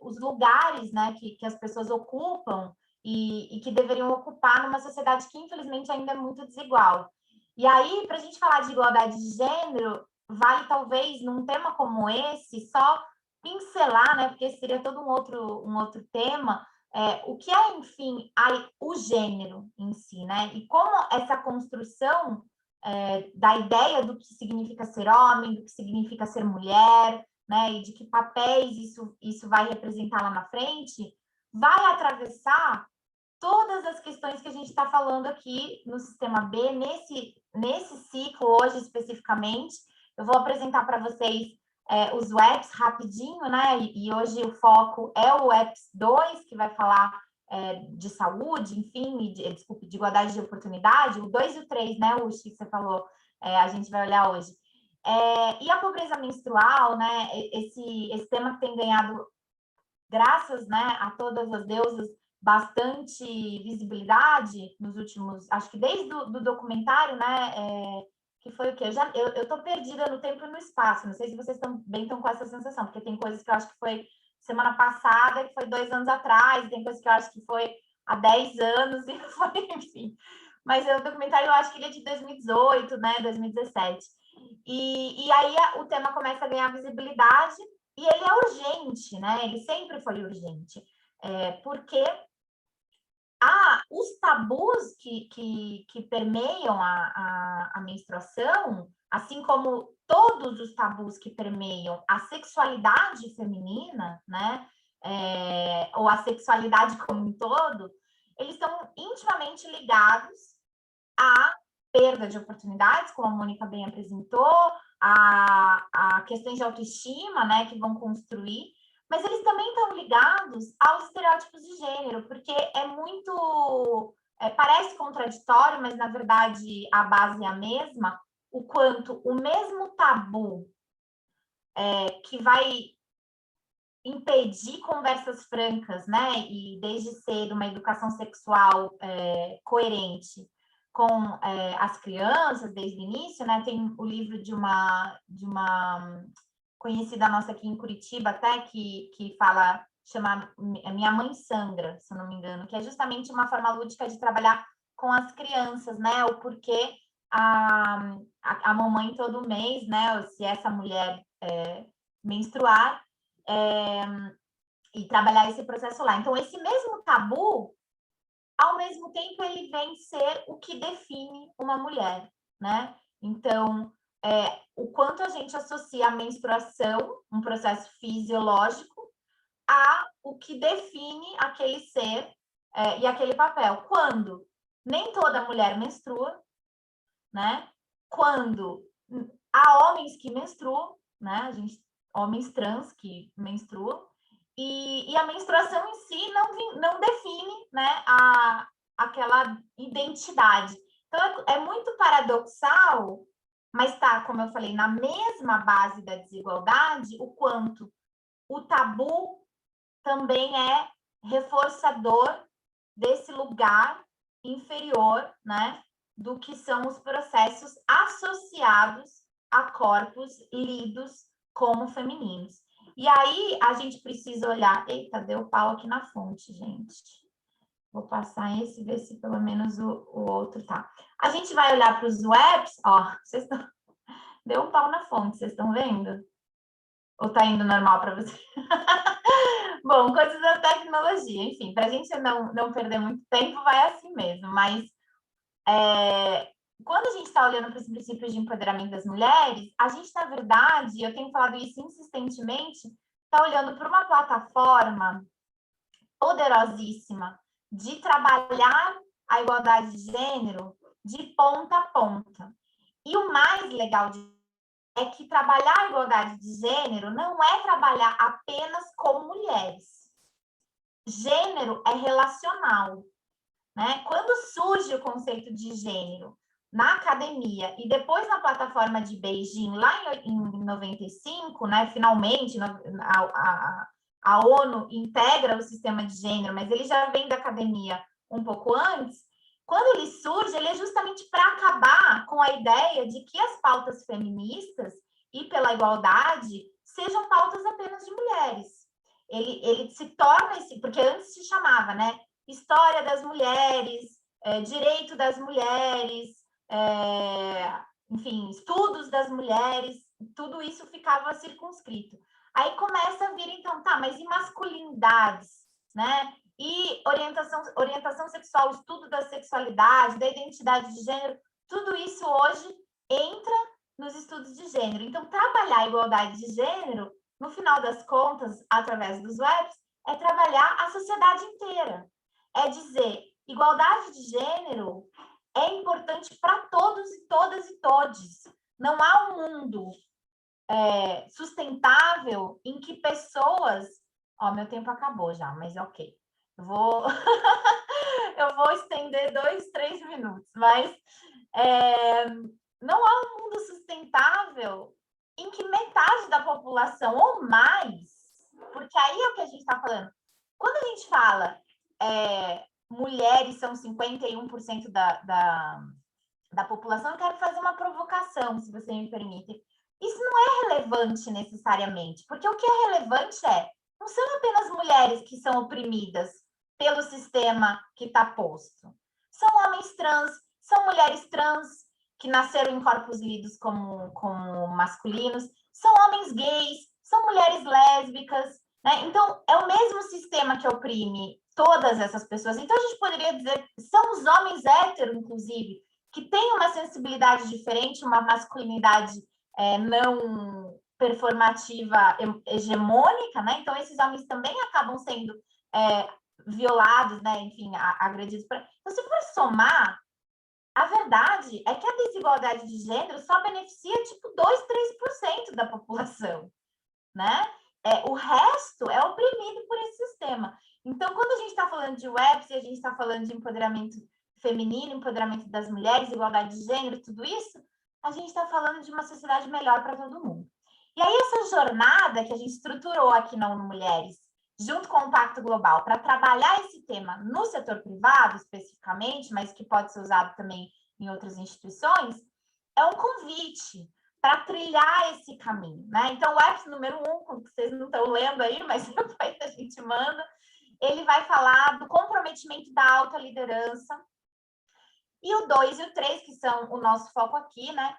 os lugares, né, que as pessoas ocupam e que deveriam ocupar numa sociedade que, infelizmente, ainda é muito desigual. E aí, para a gente falar de igualdade de gênero, vale talvez, num tema como esse, só pincelar, né, porque seria todo um outro tema, o que é, enfim, o gênero em si, né? E como essa construção da ideia do que significa ser homem, do que significa ser mulher, né? E de que papéis isso vai representar lá na frente, vai atravessar todas as questões que a gente está falando aqui no Sistema B, nesse ciclo hoje especificamente. Eu vou apresentar para vocês os WEPs rapidinho, né? E hoje o foco é o WEPs 2, que vai falar de saúde, enfim, de igualdade de oportunidade. O 2 e o 3, né, Uchi, que você falou, a gente vai olhar hoje. E a pobreza menstrual, né? Esse tema que tem ganhado, graças, né, a todas as deusas, bastante visibilidade nos últimos, acho que desde o documentário, né, que foi o quê? Eu tô perdida no tempo e no espaço, não sei se vocês também estão com essa sensação, porque tem coisas que eu acho que foi semana passada, que foi 2 anos atrás, tem coisas que eu acho que foi há 10 anos, e foi, enfim. Mas o documentário, eu acho que ele é de 2018, né, 2017. E aí o tema começa a ganhar visibilidade, e ele é urgente, né, ele sempre foi urgente, porque os tabus que permeiam a menstruação, assim como todos os tabus que permeiam a sexualidade feminina, né, ou a sexualidade como um todo, eles estão intimamente ligados à perda de oportunidades, como a Mônica bem apresentou, a questões de autoestima, né, que vão construir, mas eles também estão ligados aos estereótipos de gênero, porque parece contraditório, mas na verdade a base é a mesma, o quanto o mesmo tabu que vai impedir conversas francas, né, e desde cedo uma educação sexual coerente com as crianças desde o início, né, tem o livro de uma conhecida nossa aqui em Curitiba até, que chama Minha Mãe Sangra, se eu não me engano, que é justamente uma forma lúdica de trabalhar com as crianças, né, o porquê a mamãe todo mês, né, se essa mulher menstruar, e trabalhar esse processo lá. Então, esse mesmo tabu, ao mesmo tempo, ele vem ser o que define uma mulher, né? Então, o quanto a gente associa a menstruação, um processo fisiológico, a o que define aquele ser e aquele papel. Quando nem toda mulher menstrua, né? Quando há homens que menstruam, né? Homens trans que menstruam, E a menstruação em si não define, né, aquela identidade. Então, é muito paradoxal, mas está, como eu falei, na mesma base da desigualdade, o quanto o tabu também é reforçador desse lugar inferior, né, do que são os processos associados a corpos lidos como femininos. E aí a gente precisa olhar... Eita, deu pau aqui na fonte, gente. Vou passar esse, ver se pelo menos o outro tá. A gente vai olhar para os webs, ó, vocês estão... Deu um pau na fonte, vocês estão vendo? Ou tá indo normal para você? Bom, coisas da tecnologia, enfim, para a gente não perder muito tempo, vai assim mesmo, mas quando a gente está olhando para os princípios de empoderamento das mulheres, a gente, na verdade, eu tenho falado isso insistentemente, está olhando para uma plataforma poderosíssima de trabalhar a igualdade de gênero de ponta a ponta. E o mais legal é que trabalhar a igualdade de gênero não é trabalhar apenas com mulheres. Gênero é relacional, né? Quando surge o conceito de gênero na academia e depois na plataforma de Beijing, lá em 95, né? Finalmente, a ONU integra o sistema de gênero, mas ele já vem da academia um pouco antes. Quando ele surge, ele é justamente para acabar com a ideia de que as pautas feministas e pela igualdade sejam pautas apenas de mulheres. Ele se torna esse, porque antes se chamava, né? História das mulheres, direito das mulheres, enfim, estudos das mulheres, tudo isso ficava circunscrito. Aí começa a vir, então, tá, mas e masculinidades, né? E orientação sexual, estudo da sexualidade, da identidade de gênero, tudo isso hoje entra nos estudos de gênero. Então, trabalhar a igualdade de gênero, no final das contas, através dos webs, é trabalhar a sociedade inteira. É dizer, igualdade de gênero é importante para todos e todas e todes. Não há um mundo sustentável em que pessoas... Ó, meu tempo acabou já, mas ok. Eu vou estender 2, 3 minutos, mas não há um mundo sustentável em que metade da população ou mais, porque aí é o que a gente está falando. Quando a gente fala mulheres são 51% da população, eu quero fazer uma provocação, se você me permite. Isso não é relevante necessariamente, porque o que é relevante não são apenas mulheres que são oprimidas pelo sistema que está posto. São homens trans, são mulheres trans que nasceram em corpos lidos como masculinos, são homens gays, são mulheres lésbicas, né? Então, é o mesmo sistema que oprime todas essas pessoas. Então, a gente poderia dizer que são os homens héteros, inclusive, que têm uma sensibilidade diferente, uma masculinidade não performativa hegemônica, né? Então, esses homens também acabam sendo violados, né? Enfim, agredidos. Então, se for somar, a verdade é que a desigualdade de gênero só beneficia, tipo, 2, 3% da população, né? O resto é oprimido por esse sistema. Então, quando a gente está falando de webs e a gente está falando de empoderamento feminino, empoderamento das mulheres, igualdade de gênero, tudo isso, a gente está falando de uma sociedade melhor para todo mundo. E aí, essa jornada que a gente estruturou aqui na ONU Mulheres, junto com o Pacto Global, para trabalhar esse tema no setor privado, especificamente, mas que pode ser usado também em outras instituições, é um convite para trilhar esse caminho, né? Então, o EPS número 1, que vocês não estão lendo aí, mas depois a gente manda, ele vai falar do comprometimento da alta liderança. E o 2 e o 3, que são o nosso foco aqui, né?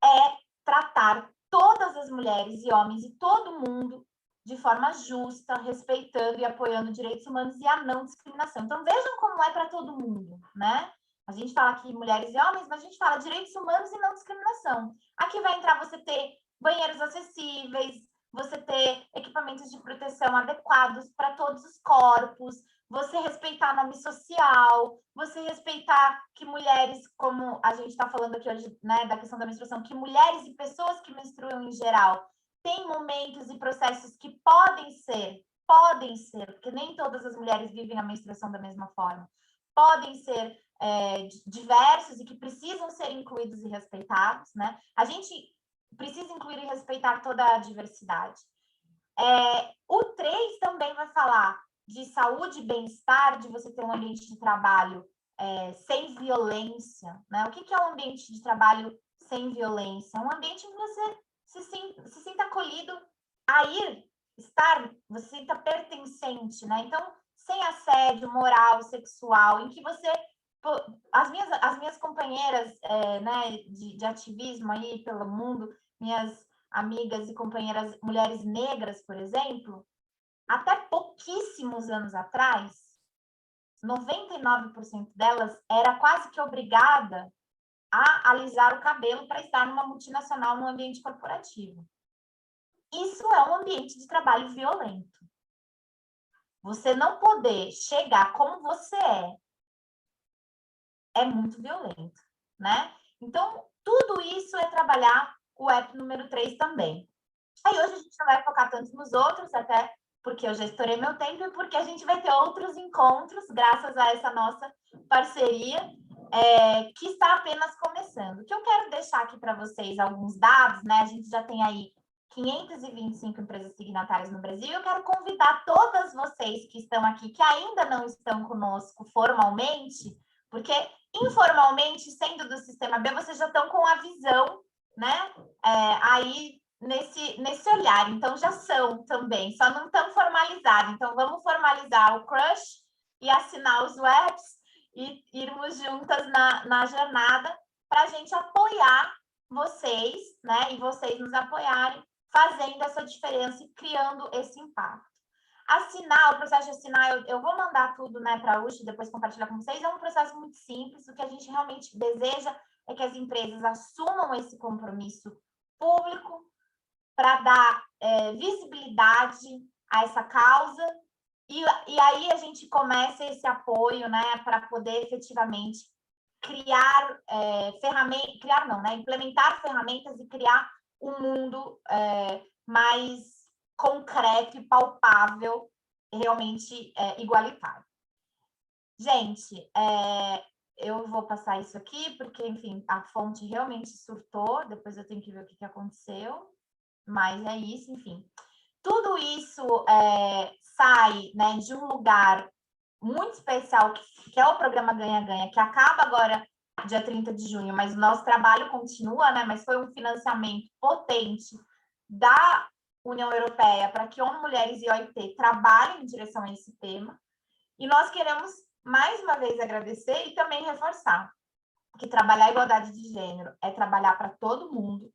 É tratar todas as mulheres e homens e todo mundo de forma justa, respeitando e apoiando direitos humanos e a não discriminação. Então, vejam como é para todo mundo, né? A gente fala aqui mulheres e homens, mas a gente fala direitos humanos e não discriminação. Aqui vai entrar você ter banheiros acessíveis, você ter equipamentos de proteção adequados para todos os corpos, você respeitar nome social, você respeitar que mulheres, como a gente está falando aqui hoje, né, da questão da menstruação, que mulheres e pessoas que menstruam em geral têm momentos e processos que podem ser podem ser, porque nem todas as mulheres vivem a menstruação da mesma forma, podem ser diversos e que precisam ser incluídos e respeitados, né? A gente precisa incluir e respeitar toda a diversidade. O 3 também vai falar de saúde e bem-estar, de você ter um ambiente de trabalho sem violência, né? O que é um ambiente de trabalho sem violência? Um ambiente em que você se sinta acolhido a estar, você se sinta pertencente, né? Então, sem assédio moral, sexual, em que você... As minhas companheiras né, de ativismo aí pelo mundo, minhas amigas e companheiras mulheres negras, por exemplo, até pouquíssimos anos atrás, 99% delas era quase que obrigada a alisar o cabelo para estar numa multinacional, num ambiente corporativo. Isso é um ambiente de trabalho violento. Você não poder chegar como você é muito violento, né? Então, tudo isso é trabalhar o app número 3 também. Aí hoje a gente não vai focar tanto nos outros, até porque eu já estourei meu tempo e porque a gente vai ter outros encontros, graças a essa nossa parceria, que está apenas começando. O que eu quero deixar aqui para vocês, alguns dados, né? A gente já tem aí 525 empresas signatárias no Brasil. Eu quero convidar todas vocês que estão aqui, que ainda não estão conosco formalmente, porque informalmente, sendo do Sistema B, vocês já estão com a visão, né? Aí nesse olhar, então já são também, só não estão formalizados. Então vamos formalizar o crush e assinar os webs e irmos juntas na jornada para a gente apoiar vocês, né? E vocês nos apoiarem, fazendo essa diferença e criando esse impacto. Assinar, o processo de assinar, eu vou mandar tudo, né, para a Uchi, depois compartilhar com vocês. É um processo muito simples. O que a gente realmente deseja é que as empresas assumam esse compromisso público para dar visibilidade a essa causa. E aí a gente começa esse apoio, né, para poder efetivamente criar implementar ferramentas e criar um mundo mais concreto e palpável, realmente igualitário. Gente, eu vou passar isso aqui, porque, enfim, a fonte realmente surtou, depois eu tenho que ver o que aconteceu, mas é isso, enfim. Tudo isso sai, né, de um lugar muito especial, que é o programa Ganha-Ganha, que acaba agora dia 30 de junho, mas o nosso trabalho continua, né? Mas foi um financiamento potente da União Europeia para que ONU Mulheres e OIT trabalhem em direção a esse tema. E nós queremos, mais uma vez, agradecer e também reforçar que trabalhar a igualdade de gênero é trabalhar para todo mundo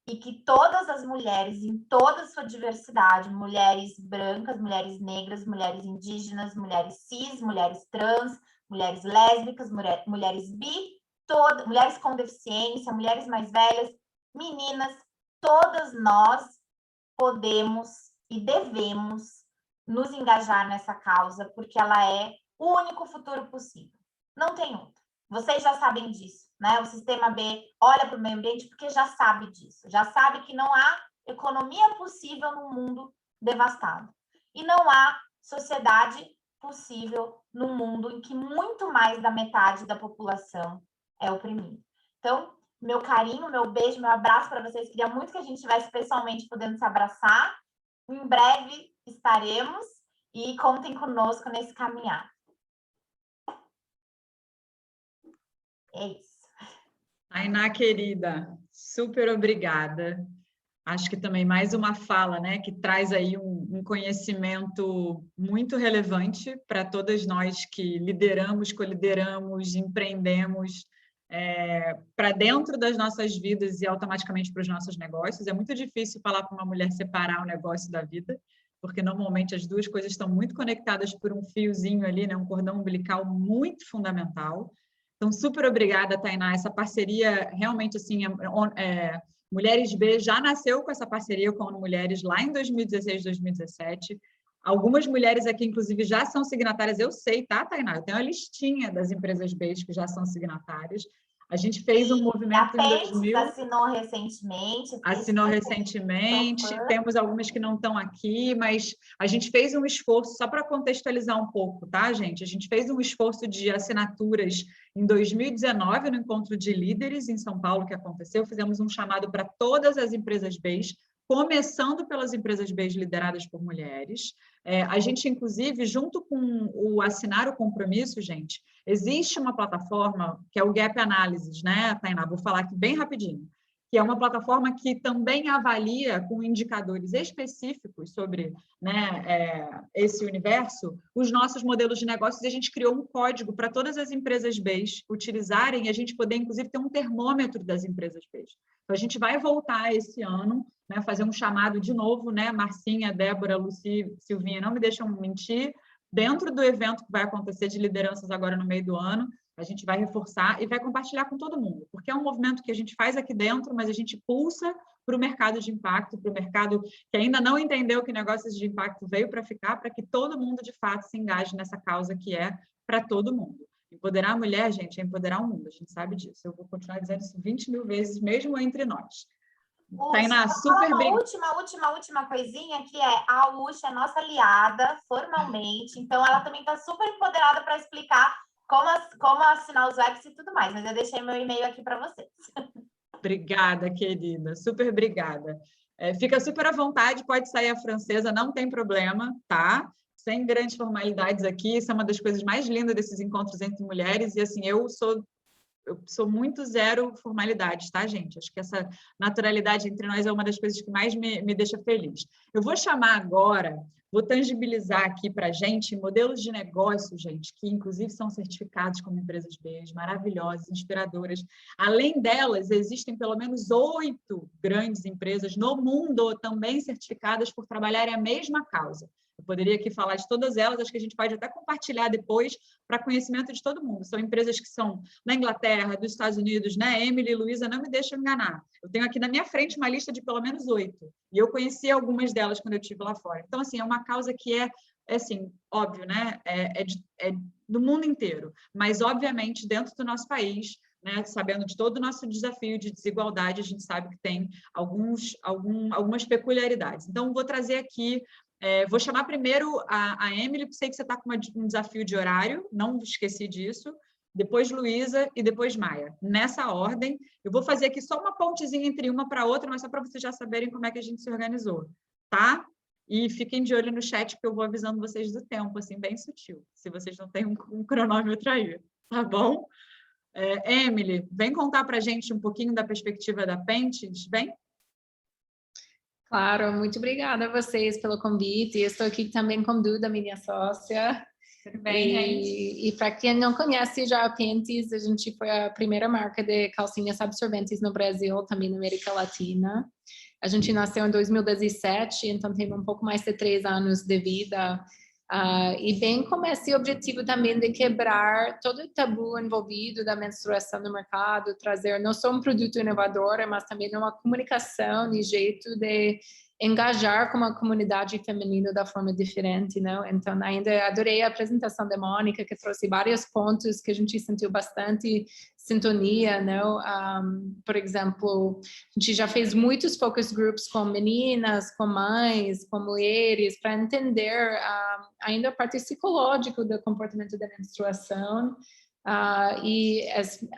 e que todas as mulheres, em toda a sua diversidade, mulheres brancas, mulheres negras, mulheres indígenas, mulheres cis, mulheres trans, mulheres lésbicas, mulheres bi, mulheres com deficiência, mulheres mais velhas, meninas, todas nós podemos e devemos nos engajar nessa causa, porque ela é o único futuro possível. Não tem outro. Vocês já sabem disso, né? O Sistema B olha para o meio ambiente porque já sabe disso. Já sabe que não há economia possível num mundo devastado. E não há sociedade possível num mundo em que muito mais da metade da população é oprimida. Então, meu carinho, meu beijo, meu abraço para vocês. Queria muito que a gente estivesse pessoalmente podendo se abraçar. Em breve estaremos e contem conosco nesse caminhar. É isso. Tainá, querida, super obrigada. Acho que também mais uma fala, né, que traz aí um conhecimento muito relevante para todas nós que lideramos, colideramos, empreendemos para dentro das nossas vidas e automaticamente para os nossos negócios. É muito difícil falar para uma mulher separar o negócio da vida, porque normalmente as duas coisas estão muito conectadas por um fiozinho ali, né, um cordão umbilical muito fundamental. Então, super obrigada, Tainá. Essa parceria realmente, assim, Mulheres B já nasceu com essa parceria com a ONU Mulheres lá em 2016, 2017. Algumas mulheres aqui, inclusive, já são signatárias. Eu sei, tá, Tainá? Eu tenho a listinha das empresas B que já são signatárias. A gente fez um movimento em 2000. Assinou recentemente. Assinou recentemente, temos algumas que não estão aqui, mas a gente fez um esforço, só para contextualizar um pouco, tá, gente? A gente fez um esforço de assinaturas em 2019, no Encontro de Líderes em São Paulo, que aconteceu. Fizemos um chamado para todas as empresas Bs, começando pelas empresas Bs lideradas por mulheres. A gente, inclusive, junto com o Assinar o Compromisso, gente, existe uma plataforma que é o Gap Analysis, né, Tainá? Vou falar aqui bem rapidinho, que é uma plataforma que também avalia com indicadores específicos sobre, né, esse universo, os nossos modelos de negócios, e a gente criou um código para todas as empresas Bs utilizarem, e a gente poder, inclusive, ter um termômetro das empresas Bs. Então, a gente vai voltar esse ano, né, fazer um chamado de novo, né, Marcinha, Débora, Luci, Silvinha, não me deixam mentir, dentro do evento que vai acontecer de lideranças agora no meio do ano, a gente vai reforçar e vai compartilhar com todo mundo, porque é um movimento que a gente faz aqui dentro, mas a gente pulsa para o mercado de impacto, para o mercado que ainda não entendeu que negócios de impacto veio para ficar, para que todo mundo, de fato, se engaje nessa causa que é para todo mundo. Empoderar a mulher, gente, é empoderar o mundo, a gente sabe disso. Eu vou continuar dizendo isso 20 mil vezes, mesmo entre nós. Tainá, super bem. Última coisinha, que é a Uxa é nossa aliada, formalmente, então ela também está super empoderada para explicar como assinar os webs e tudo mais, mas eu deixei meu e-mail aqui para vocês. Obrigada, querida, super obrigada. Fica super à vontade, pode sair a francesa, não tem problema, tá? Sem grandes formalidades aqui, isso é uma das coisas mais lindas desses encontros entre mulheres, e assim, eu sou muito zero formalidades, tá, gente? Acho que essa naturalidade entre nós é uma das coisas que mais me deixa feliz. Eu vou chamar agora, vou tangibilizar aqui para a gente modelos de negócio, gente, que inclusive são certificados como empresas B, maravilhosas, inspiradoras. Além delas, existem pelo menos 8 grandes empresas no mundo também certificadas por trabalharem a mesma causa. Eu poderia aqui falar de todas elas, acho que a gente pode até compartilhar depois para conhecimento de todo mundo. São empresas que são na Inglaterra, dos Estados Unidos, né? Emily e Luísa, não me deixam enganar. Eu tenho aqui na minha frente uma lista de pelo menos 8. E eu conheci algumas delas quando eu estive lá fora. Então, assim, é uma causa que é assim, óbvio, né? É do mundo inteiro. Mas, obviamente, dentro do nosso país, né? Sabendo de todo o nosso desafio de desigualdade, a gente sabe que tem algumas peculiaridades. Então, vou trazer aqui... vou chamar primeiro a Emily, porque sei que você está com um desafio de horário, não esqueci disso. Depois Luísa e depois Maia. Nessa ordem, eu vou fazer aqui só uma pontezinha entre uma para outra, mas só para vocês já saberem como é que a gente se organizou, tá? E fiquem de olho no chat, porque eu vou avisando vocês do tempo, assim, bem sutil, se vocês não têm um cronômetro aí, tá bom? Emily, vem contar para a gente um pouquinho da perspectiva da Pentes, vem? Claro, muito obrigada a vocês pelo convite. Estou aqui também com Duda, minha sócia. Tudo bem, e para quem não conhece já a Pentes, a gente foi a primeira marca de calcinhas absorventes no Brasil, também na América Latina. A gente nasceu em 2017, então tem um pouco mais de 3 anos de vida. E bem como esse objetivo também de quebrar todo o tabu envolvido da menstruação no mercado, trazer não só um produto inovador, mas também uma comunicação e jeito de engajar com a comunidade feminina da forma diferente, não? Então, ainda adorei a apresentação da Mônica, que trouxe vários pontos que a gente sentiu bastante sintonia, não? Por exemplo, a gente já fez muitos focus groups com meninas, com mães, com mulheres, para entender ainda a parte psicológica do comportamento da menstruação, e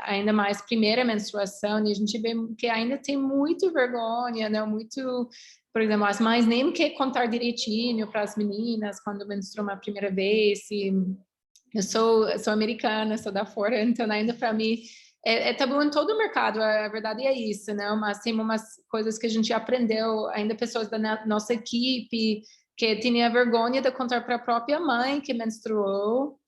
ainda mais primeira menstruação, e a gente vê que ainda tem muito vergonha, né? Muito, por exemplo, as mães nem querem contar direitinho para as meninas quando menstruam a primeira vez. E eu sou americana, sou da fora, então ainda para mim é tabu em todo o mercado, a verdade é isso, né? Mas tem umas coisas que a gente aprendeu, ainda pessoas da nossa equipe que tinham vergonha de contar para a própria mãe que menstruou.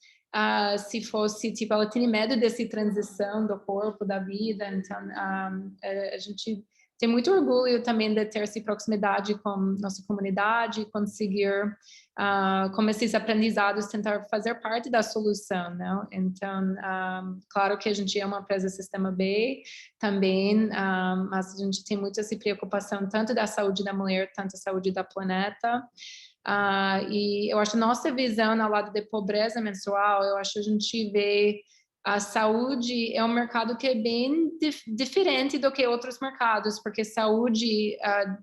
Se fosse, tipo, ela tinha medo dessa transição do corpo, da vida, então a gente tem muito orgulho também de ter essa proximidade com nossa comunidade, conseguir, com esses aprendizados, tentar fazer parte da solução, não? Então, claro que a gente é uma empresa Sistema B também, mas a gente tem muito essa preocupação tanto da saúde da mulher, tanto da saúde do planeta. E eu acho que nossa visão ao lado de pobreza menstrual, eu acho que a gente vê a saúde é um mercado que é bem diferente do que outros mercados, porque saúde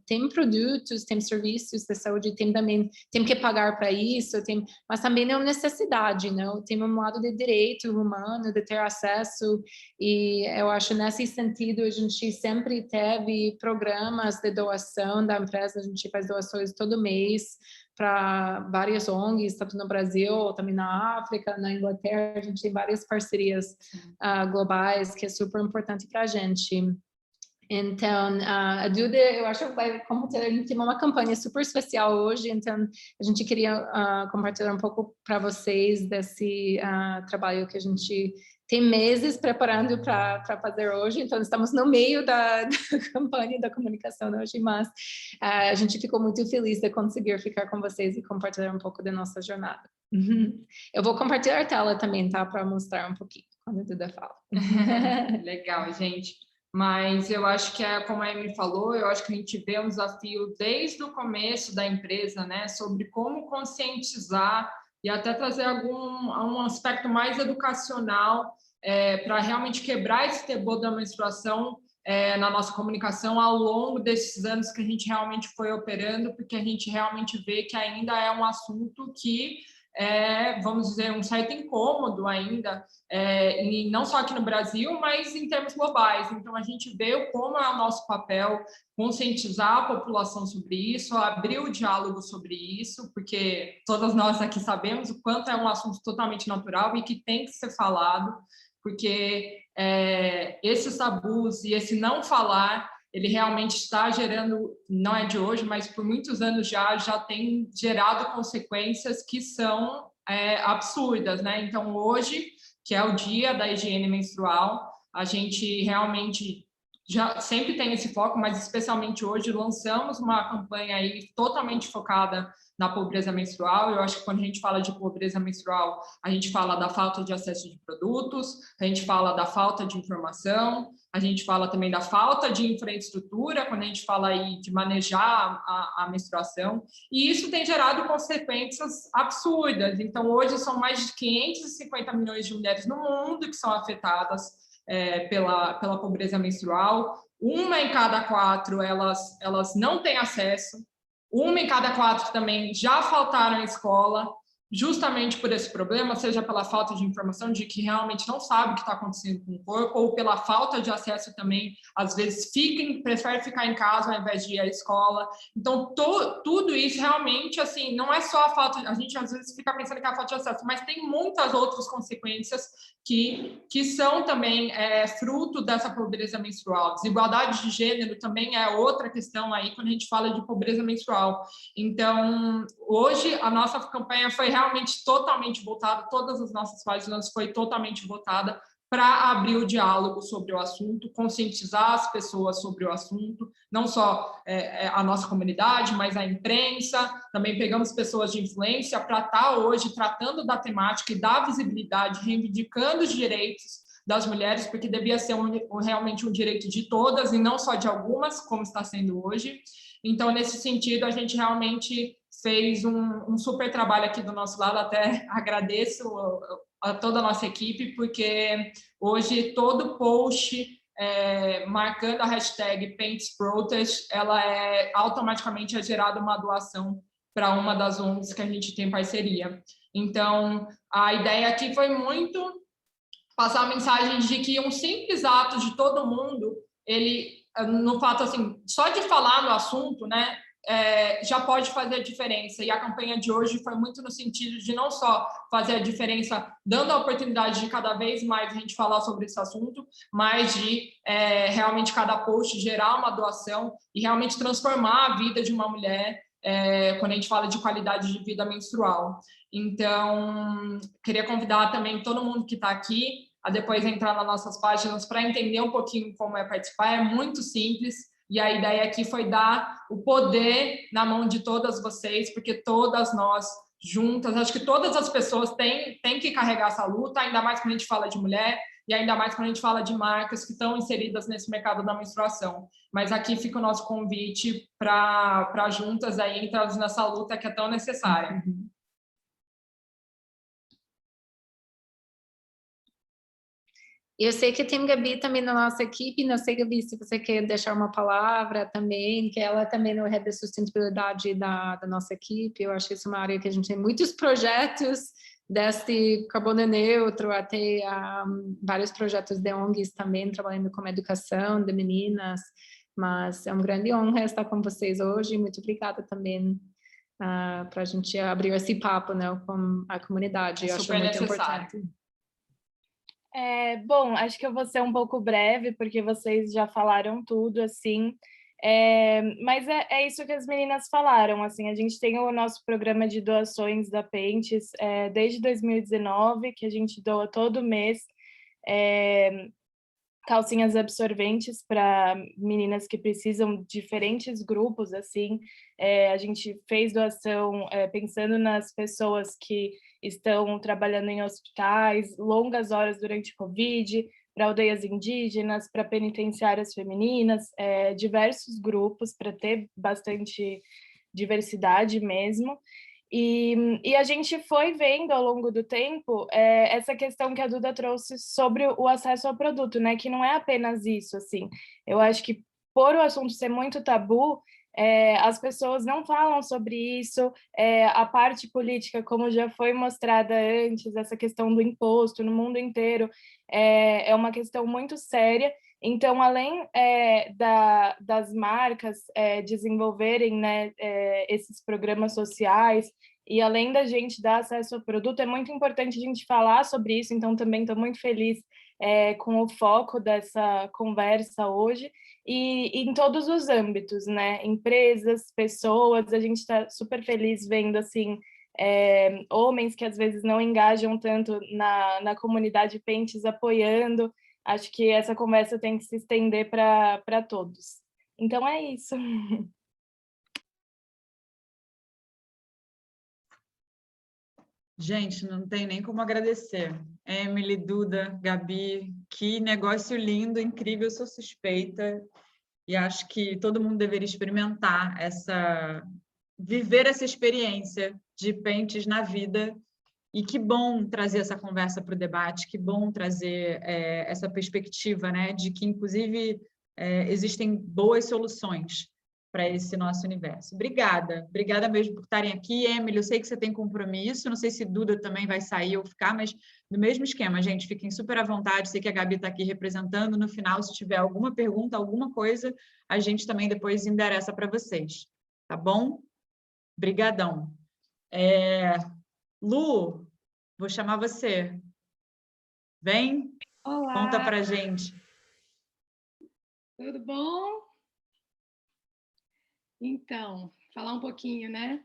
tem produtos, tem serviços de saúde, tem que pagar para isso, mas também é uma necessidade, não? Tem um lado de direito humano, de ter acesso, e eu acho nesse sentido a gente sempre teve programas de doação da empresa, a gente faz doações todo mês para várias ONGs, tanto no Brasil, também na África, na Inglaterra, a gente tem várias parcerias globais, que é super importante para a gente. Então, a Duda, eu acho que vai compartilhar, a gente tem uma campanha super especial hoje, então a gente queria compartilhar um pouco para vocês desse trabalho que a gente tem meses preparando para fazer hoje, então estamos no meio da campanha da comunicação hoje, mas a gente ficou muito feliz de conseguir ficar com vocês e compartilhar um pouco da nossa jornada. Eu vou compartilhar a tela também, tá? Para mostrar um pouquinho quando a Duda fala. Legal, gente. Mas eu acho que, como a Emily falou, eu acho que a gente vê um desafio desde o começo da empresa, né? Sobre como conscientizar e até trazer um aspecto mais educacional para realmente quebrar esse tabu da menstruação na nossa comunicação ao longo desses anos que a gente realmente foi operando, porque a gente realmente vê que ainda é um assunto que vamos dizer, um certo incômodo ainda, e não só aqui no Brasil, mas em termos globais. Então, a gente vê como é o nosso papel conscientizar a população sobre isso, abrir o diálogo sobre isso, porque todas nós aqui sabemos o quanto é um assunto totalmente natural e que tem que ser falado, porque esses tabus e esse não falar, ele realmente está gerando, não é de hoje, mas por muitos anos já tem gerado consequências que são absurdas, né? Então, hoje, que é o dia da higiene menstrual, a gente realmente já sempre tem esse foco, mas especialmente hoje lançamos uma campanha aí totalmente focada na pobreza menstrual. Eu acho que quando a gente fala de pobreza menstrual, a gente fala da falta de acesso de produtos, a gente fala da falta de informação, a gente fala também da falta de infraestrutura, quando a gente fala aí de manejar a menstruação, e isso tem gerado consequências absurdas. Então, hoje são mais de 550 milhões de mulheres no mundo que são afetadas pela pobreza menstrual. 1 em cada 4 elas não têm acesso, 1 em cada 4 também já faltaram à escola, justamente por esse problema, seja pela falta de informação de que realmente não sabe o que está acontecendo com o corpo, ou pela falta de acesso também, às vezes prefere ficar em casa ao invés de ir à escola. Então, tudo isso realmente, assim, não é só a falta, a gente às vezes fica pensando que é a falta de acesso, mas tem muitas outras consequências que são também fruto dessa pobreza menstrual. Desigualdade de gênero também é outra questão aí quando a gente fala de pobreza menstrual. Então, hoje a nossa campanha foi realmente totalmente voltada, todas as nossas páginas foi totalmente voltada para abrir o diálogo sobre o assunto, conscientizar as pessoas sobre o assunto, não só a nossa comunidade, mas a imprensa. Também pegamos pessoas de influência para estar hoje tratando da temática e da visibilidade, reivindicando os direitos das mulheres, porque devia ser realmente um direito de todas e não só de algumas, como está sendo hoje. Então, nesse sentido, a gente realmente fez um super trabalho aqui do nosso lado, até agradeço a toda a nossa equipe, porque hoje todo post marcando a hashtag PaintsProtest, ela automaticamente gerada uma doação para uma das ONGs que a gente tem parceria. Então, a ideia aqui foi muito passar a mensagem de que um simples ato de todo mundo, ele, no fato, assim, só de falar no assunto, né, já pode fazer a diferença. E a campanha de hoje foi muito no sentido de não só fazer a diferença, dando a oportunidade de cada vez mais a gente falar sobre esse assunto, mas de realmente cada post gerar uma doação e realmente transformar a vida de uma mulher quando a gente fala de qualidade de vida menstrual. Então, queria convidar também todo mundo que está aqui a depois entrar nas nossas páginas para entender um pouquinho como é participar. É muito simples. E a ideia aqui foi dar o poder na mão de todas vocês, porque todas nós juntas, acho que todas as pessoas têm que carregar essa luta, ainda mais quando a gente fala de mulher e ainda mais quando a gente fala de marcas que estão inseridas nesse mercado da menstruação. Mas aqui fica o nosso convite para juntas aí entrarmos nessa luta que é tão necessária. Eu sei que tem Gabi também na nossa equipe, não sei, Gabi, se você quer deixar uma palavra também, que ela também é o head de sustentabilidade da nossa equipe. Eu acho que isso é uma área que a gente tem muitos projetos, desde carbono neutro até vários projetos de ONGs também, trabalhando com educação de meninas, mas é uma grande honra estar com vocês hoje. Muito obrigada também para a gente abrir esse papo, né, com a comunidade. Eu acho muito importante. Bom, acho que eu vou ser um pouco breve, porque vocês já falaram tudo, assim, mas é isso que as meninas falaram, assim, a gente tem o nosso programa de doações da Pentes desde 2019, que a gente doa todo mês calcinhas absorventes para meninas que precisam de diferentes grupos, assim, a gente fez doação pensando nas pessoas que estão trabalhando em hospitais, longas horas durante o Covid, para aldeias indígenas, para penitenciárias femininas, diversos grupos, para ter bastante diversidade mesmo. E a gente foi vendo ao longo do tempo essa questão que a Duda trouxe sobre o acesso ao produto, né? Que não é apenas isso, assim. Eu acho que por o assunto ser muito tabu, as pessoas não falam sobre isso, a parte política, como já foi mostrada antes, essa questão do imposto no mundo inteiro, é uma questão muito séria. Então, além das marcas desenvolverem, né, esses programas sociais, e além da gente dar acesso ao produto, é muito importante a gente falar sobre isso, então também estou muito feliz com o foco dessa conversa hoje, e em todos os âmbitos, né? Empresas, pessoas, a gente está super feliz vendo, assim, homens que às vezes não engajam tanto na comunidade Pentes apoiando. Acho que essa conversa tem que se estender para todos. Então é isso. Gente, não tem nem como agradecer. Emily, Duda, Gabi, que negócio lindo, incrível, eu sou suspeita. E acho que todo mundo deveria experimentar viver essa experiência de Pentes na vida. E que bom trazer essa conversa para o debate, que bom trazer essa perspectiva, né, de que, inclusive, existem boas soluções para esse nosso universo. Obrigada mesmo por estarem aqui. Emily, eu sei que você tem compromisso, não sei se Duda também vai sair ou ficar, mas no mesmo esquema, gente, fiquem super à vontade, sei que a Gabi está aqui representando, no final, se tiver alguma pergunta, alguma coisa, a gente também depois endereça para vocês, tá bom? Obrigadão. Lu, vou chamar você. Vem, Olá. Conta pra gente. Tudo bom? Então, falar um pouquinho, né?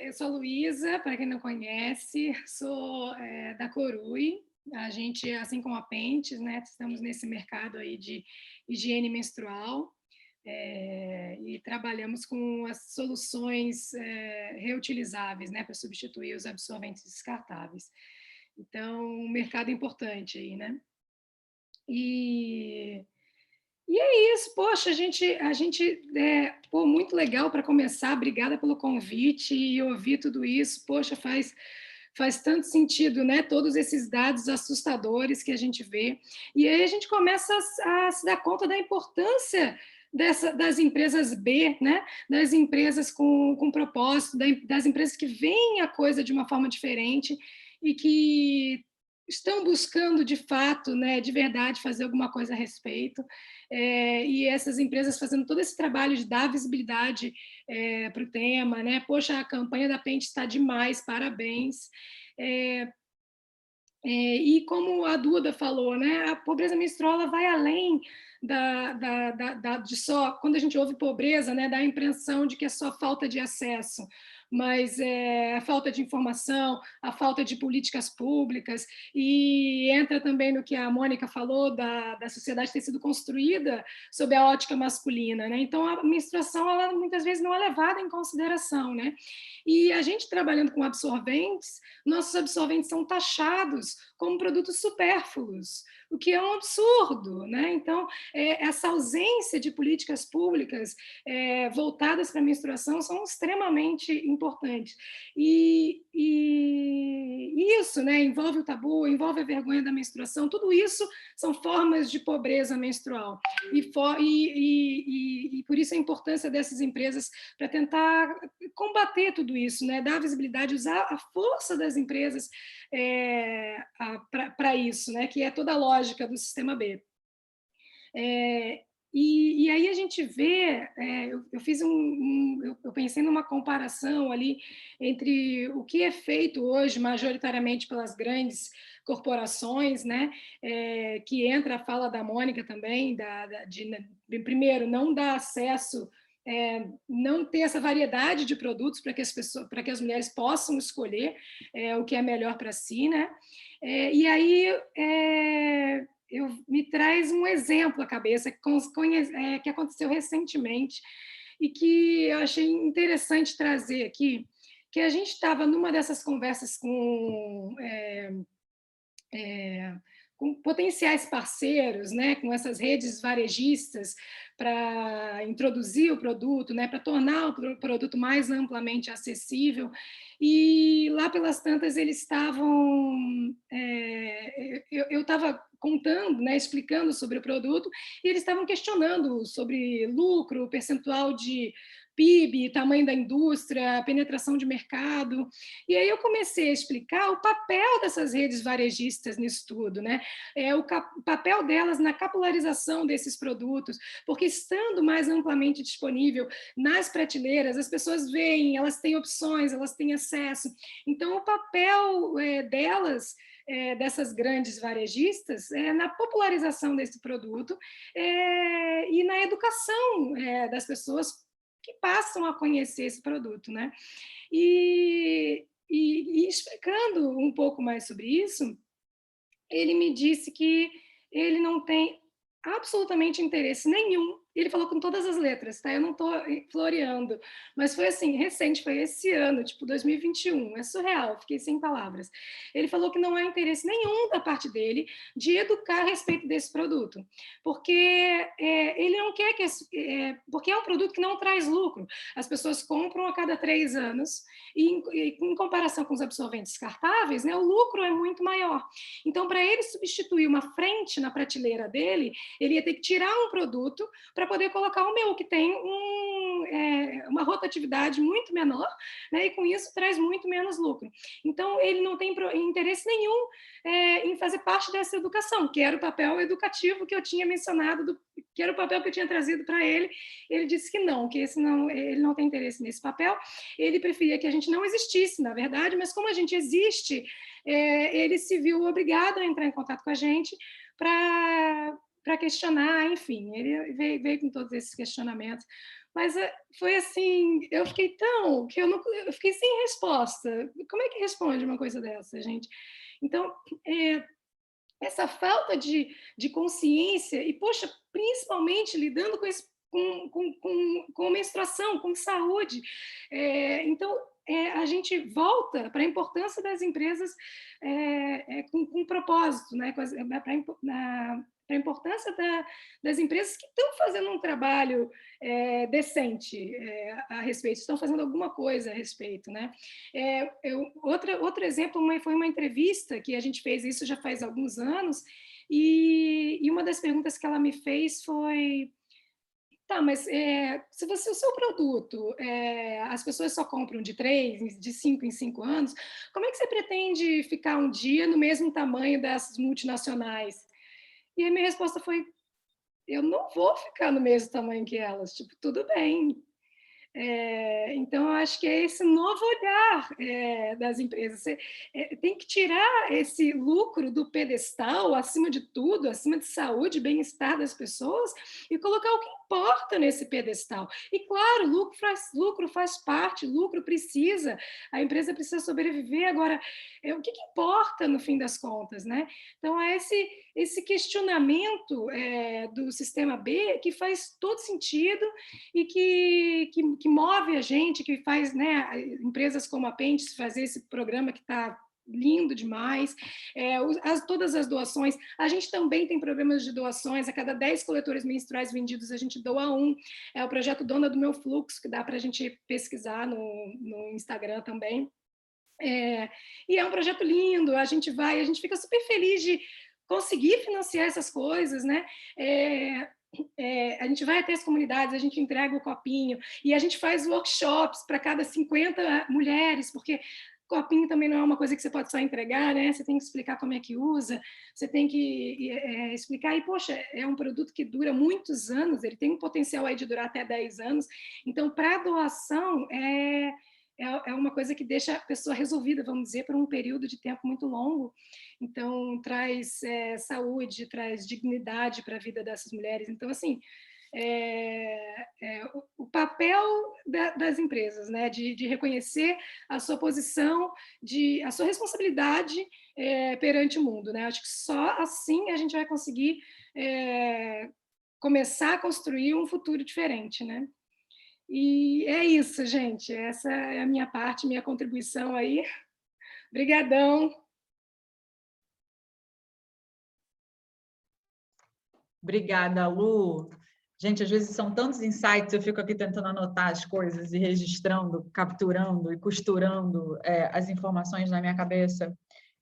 Eu sou Luísa, para quem não conhece, sou da Corui. A gente, assim como a Pentes, né, estamos nesse mercado aí de higiene menstrual e trabalhamos com as soluções reutilizáveis, né, para substituir os absorventes descartáveis. Então, um mercado importante aí, né? E é isso, poxa, a gente pô, muito legal para começar, obrigada pelo convite e ouvir tudo isso, poxa, faz tanto sentido, né? Todos esses dados assustadores que a gente vê, e aí a gente começa a se dar conta da importância das empresas B, né? Das empresas com propósito, das empresas que veem a coisa de uma forma diferente e que estão buscando, de fato, né, de verdade, fazer alguma coisa a respeito. E essas empresas fazendo todo esse trabalho de dar visibilidade para o tema, né? Poxa, a campanha da Pente está demais, parabéns. E como a Duda falou, né, a pobreza menstrual ela vai além de só, quando a gente ouve pobreza, né, dá a impressão de que é só falta de acesso, mas a falta de informação, a falta de políticas públicas, e entra também no que a Mônica falou, da sociedade ter sido construída sob a ótica masculina, né? Então a menstruação, ela muitas vezes não é levada em consideração, né? E a gente trabalhando com absorventes, nossos absorventes são taxados como produtos supérfluos. o que é um absurdo, né? Então, essa ausência de políticas públicas voltadas para a menstruação são extremamente importantes. E isso, né, envolve o tabu, envolve a vergonha da menstruação, tudo isso são formas de pobreza menstrual. E por isso a importância dessas empresas para tentar combater tudo isso, né? Dar visibilidade, usar a força das empresas para isso, né? Que é toda a lógica do Sistema B. E aí a gente vê, eu fiz eu pensei numa comparação ali entre o que é feito hoje majoritariamente pelas grandes corporações, né, que entra a fala da Mônica também, primeiro, não dar acesso, não ter essa variedade de produtos para que as mulheres possam escolher o que é melhor para si, né? E aí me traz um exemplo à cabeça que aconteceu recentemente e que eu achei interessante trazer aqui, que a gente estava numa dessas conversas com potenciais parceiros, né, com essas redes varejistas para introduzir o produto, né, para tornar o produto mais amplamente acessível. E lá pelas tantas eles estavam, eu estava contando, né, explicando sobre o produto, e eles estavam questionando sobre lucro, percentual de PIB, tamanho da indústria, penetração de mercado. E aí eu comecei a explicar o papel dessas redes varejistas nisso tudo, né? O papel delas na capilarização desses produtos, porque estando mais amplamente disponível nas prateleiras, as pessoas veem, elas têm opções, elas têm acesso. Então, o papel delas, dessas grandes varejistas, na popularização desse produto e na educação das pessoas que passam a conhecer esse produto, né? E explicando um pouco mais sobre isso, ele me disse que ele não tem absolutamente interesse nenhum. Ele falou com todas as letras, tá? Eu não estou floreando, mas foi assim, recente, foi esse ano, tipo 2021, é surreal, fiquei sem palavras. Ele falou que não há interesse nenhum da parte dele de educar a respeito desse produto, porque ele não quer que... porque é um produto que não traz lucro. As pessoas compram a cada 3 anos, e em comparação com os absorventes descartáveis, né, o lucro é muito maior. Então, para ele substituir uma frente na prateleira dele, ele ia ter que tirar um produto para poder colocar o meu, que tem uma rotatividade muito menor, né, e com isso traz muito menos lucro. Então, ele não tem interesse nenhum em fazer parte dessa educação, que era o papel educativo que eu tinha mencionado, que era o papel que eu tinha trazido para ele. Ele disse que não, que ele não tem interesse nesse papel, ele preferia que a gente não existisse, na verdade, mas como a gente existe, ele se viu obrigado a entrar em contato com a gente para questionar, enfim, ele veio com todos esses questionamentos, mas foi assim, eu fiquei eu fiquei sem resposta. Como é que responde uma coisa dessa, gente? Então, essa falta de consciência, e, poxa, principalmente lidando com menstruação, com saúde. Então, a gente volta para a importância das empresas com propósito, né? Para a importância das empresas que estão fazendo um trabalho decente a respeito, estão fazendo alguma coisa a respeito, né? Outro exemplo foi uma entrevista que a gente fez, isso já faz alguns anos, e uma das perguntas que ela me fez foi: tá, mas se o seu produto, as pessoas só compram de 5 em 5 anos, como é que você pretende ficar um dia no mesmo tamanho dessas multinacionais? E a minha resposta foi: eu não vou ficar no mesmo tamanho que elas, tipo, tudo bem. Então, eu acho que é esse novo olhar das empresas. Você tem que tirar esse lucro do pedestal, acima de tudo, acima de saúde e bem-estar das pessoas, e colocar o que importa nesse pedestal. E, claro, lucro faz parte, lucro precisa, a empresa precisa sobreviver. Agora, o que importa no fim das contas, né? Então, é esse questionamento do Sistema B que faz todo sentido e que move a gente, que faz, né, empresas como a Pentes fazer esse programa que está lindo demais. Todas as doações, a gente também tem programas de doações, a cada 10 coletores menstruais vendidos, a gente doa um. É o projeto Dona do Meu Fluxo, que dá para a gente pesquisar no Instagram também. E é um projeto lindo, a gente fica super feliz de conseguir financiar essas coisas, né? A gente vai até as comunidades, a gente entrega o copinho, e a gente faz workshops para cada 50 mulheres, porque copinho também não é uma coisa que você pode só entregar, né? Você tem que explicar como é que usa, você tem que explicar, e, poxa, é um produto que dura muitos anos, ele tem um potencial aí de durar até 10 anos, então, para doação, é uma coisa que deixa a pessoa resolvida, vamos dizer, por um período de tempo muito longo. Então, traz saúde, traz dignidade para a vida dessas mulheres. Então, assim, o papel das empresas, né, de reconhecer a sua posição, a sua responsabilidade perante o mundo, né? Acho que só assim a gente vai conseguir começar a construir um futuro diferente, né? E é isso, gente. Essa é a minha parte, minha contribuição aí. Obrigadão. Obrigada, Lu. Gente, às vezes são tantos insights, eu fico aqui tentando anotar as coisas e registrando, capturando e costurando as informações na minha cabeça.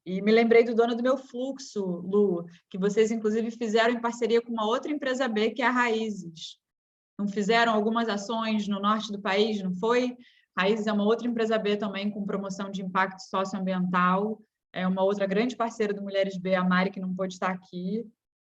E me lembrei do Dono do Meu Fluxo, Lu, que vocês, inclusive, fizeram em parceria com uma outra empresa B, que é a Raízes. Não fizeram algumas ações no norte do país, não foi? Raízes é uma outra empresa B também com promoção de impacto socioambiental, é uma outra grande parceira do Mulheres B, a Mari, que não pôde estar aqui,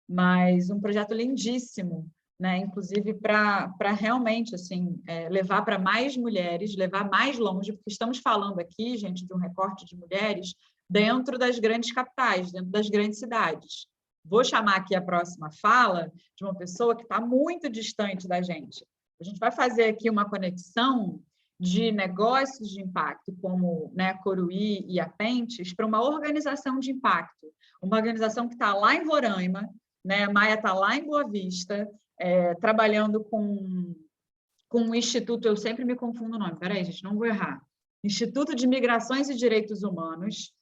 mas um projeto lindíssimo, né? Inclusive para realmente assim, levar para mais mulheres, levar mais longe, porque estamos falando aqui, gente, de um recorte de mulheres dentro das grandes capitais, dentro das grandes cidades. Vou chamar aqui a próxima fala de uma pessoa que está muito distante da gente. A gente vai fazer aqui uma conexão de negócios de impacto, como, né, Coruí e Apentes, para uma organização de impacto. Uma organização que está lá em Roraima, né? A Maia está lá em Boa Vista, trabalhando com um instituto, eu sempre me confundo o nome, peraí, gente, não vou errar. Instituto de Migrações e Direitos Humanos,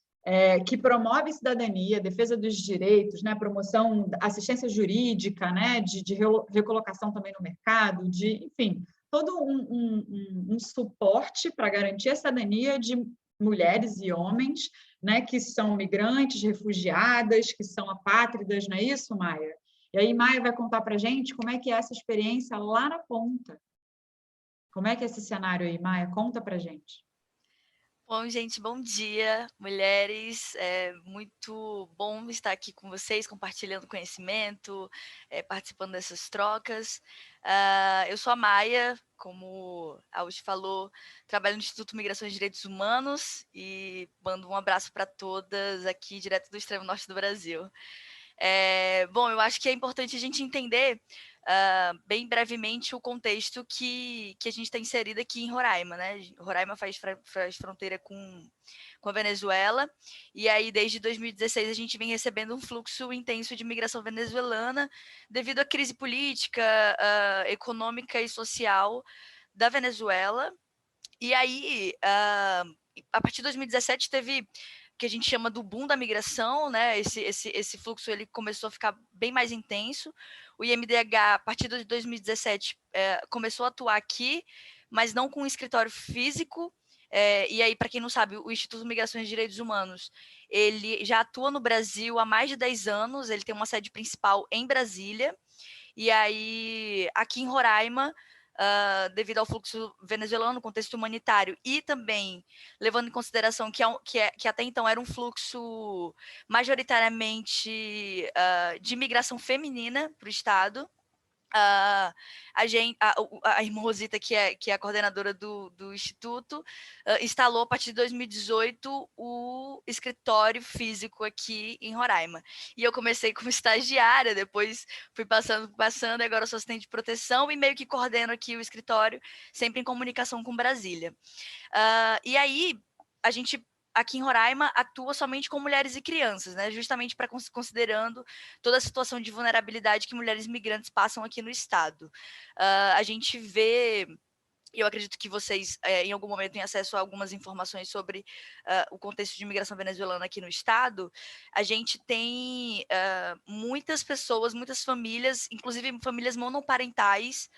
que promove cidadania, defesa dos direitos, né, promoção, assistência jurídica, né, de recolocação também no mercado, enfim, todo um suporte para garantir a cidadania de mulheres e homens, né, que são migrantes, refugiadas, que são apátridas, não é isso, Maia? E aí, Maia vai contar para a gente como é que é essa experiência lá na ponta. Como é que é esse cenário aí, Maia? Conta para a gente. Bom, gente, bom dia, mulheres. É muito bom estar aqui com vocês, compartilhando conhecimento, participando dessas trocas. Eu sou a Maia, como a Uchi falou, trabalho no Instituto Migrações e Direitos Humanos e mando um abraço para todas aqui, direto do extremo norte do Brasil. Bom, eu acho que é importante a gente entender bem brevemente o contexto que a gente está inserido aqui em Roraima, né? Roraima faz fronteira com a Venezuela, e aí desde 2016 a gente vem recebendo um fluxo intenso de imigração venezuelana devido à crise política, econômica e social da Venezuela. E aí, a partir de 2017 teve que a gente chama do boom da migração, né? Esse fluxo ele começou a ficar bem mais intenso. O IMDH, a partir de 2017, começou a atuar aqui, mas não com um escritório físico. E aí, para quem não sabe, o Instituto Migrações e Direitos Humanos, ele já atua no Brasil há mais de 10 anos, ele tem uma sede principal em Brasília, e aí, aqui em Roraima, devido ao fluxo venezuelano, contexto humanitário, e também levando em consideração que até então era um fluxo majoritariamente de imigração feminina para o Estado. A irmã Rosita, que é a coordenadora do Instituto, instalou a partir de 2018 o escritório físico aqui em Roraima. E eu comecei como estagiária, depois fui passando, agora sou assistente de proteção e meio que coordeno aqui o escritório, sempre em comunicação com Brasília. E aí, a gente aqui em Roraima atua somente com mulheres e crianças, né? Justamente para considerando toda a situação de vulnerabilidade que mulheres migrantes passam aqui no estado. A gente vê eu acredito que vocês, em algum momento, têm acesso a algumas informações sobre o contexto de imigração venezuelana aqui no estado. A gente tem muitas pessoas, muitas famílias, inclusive famílias monoparentais,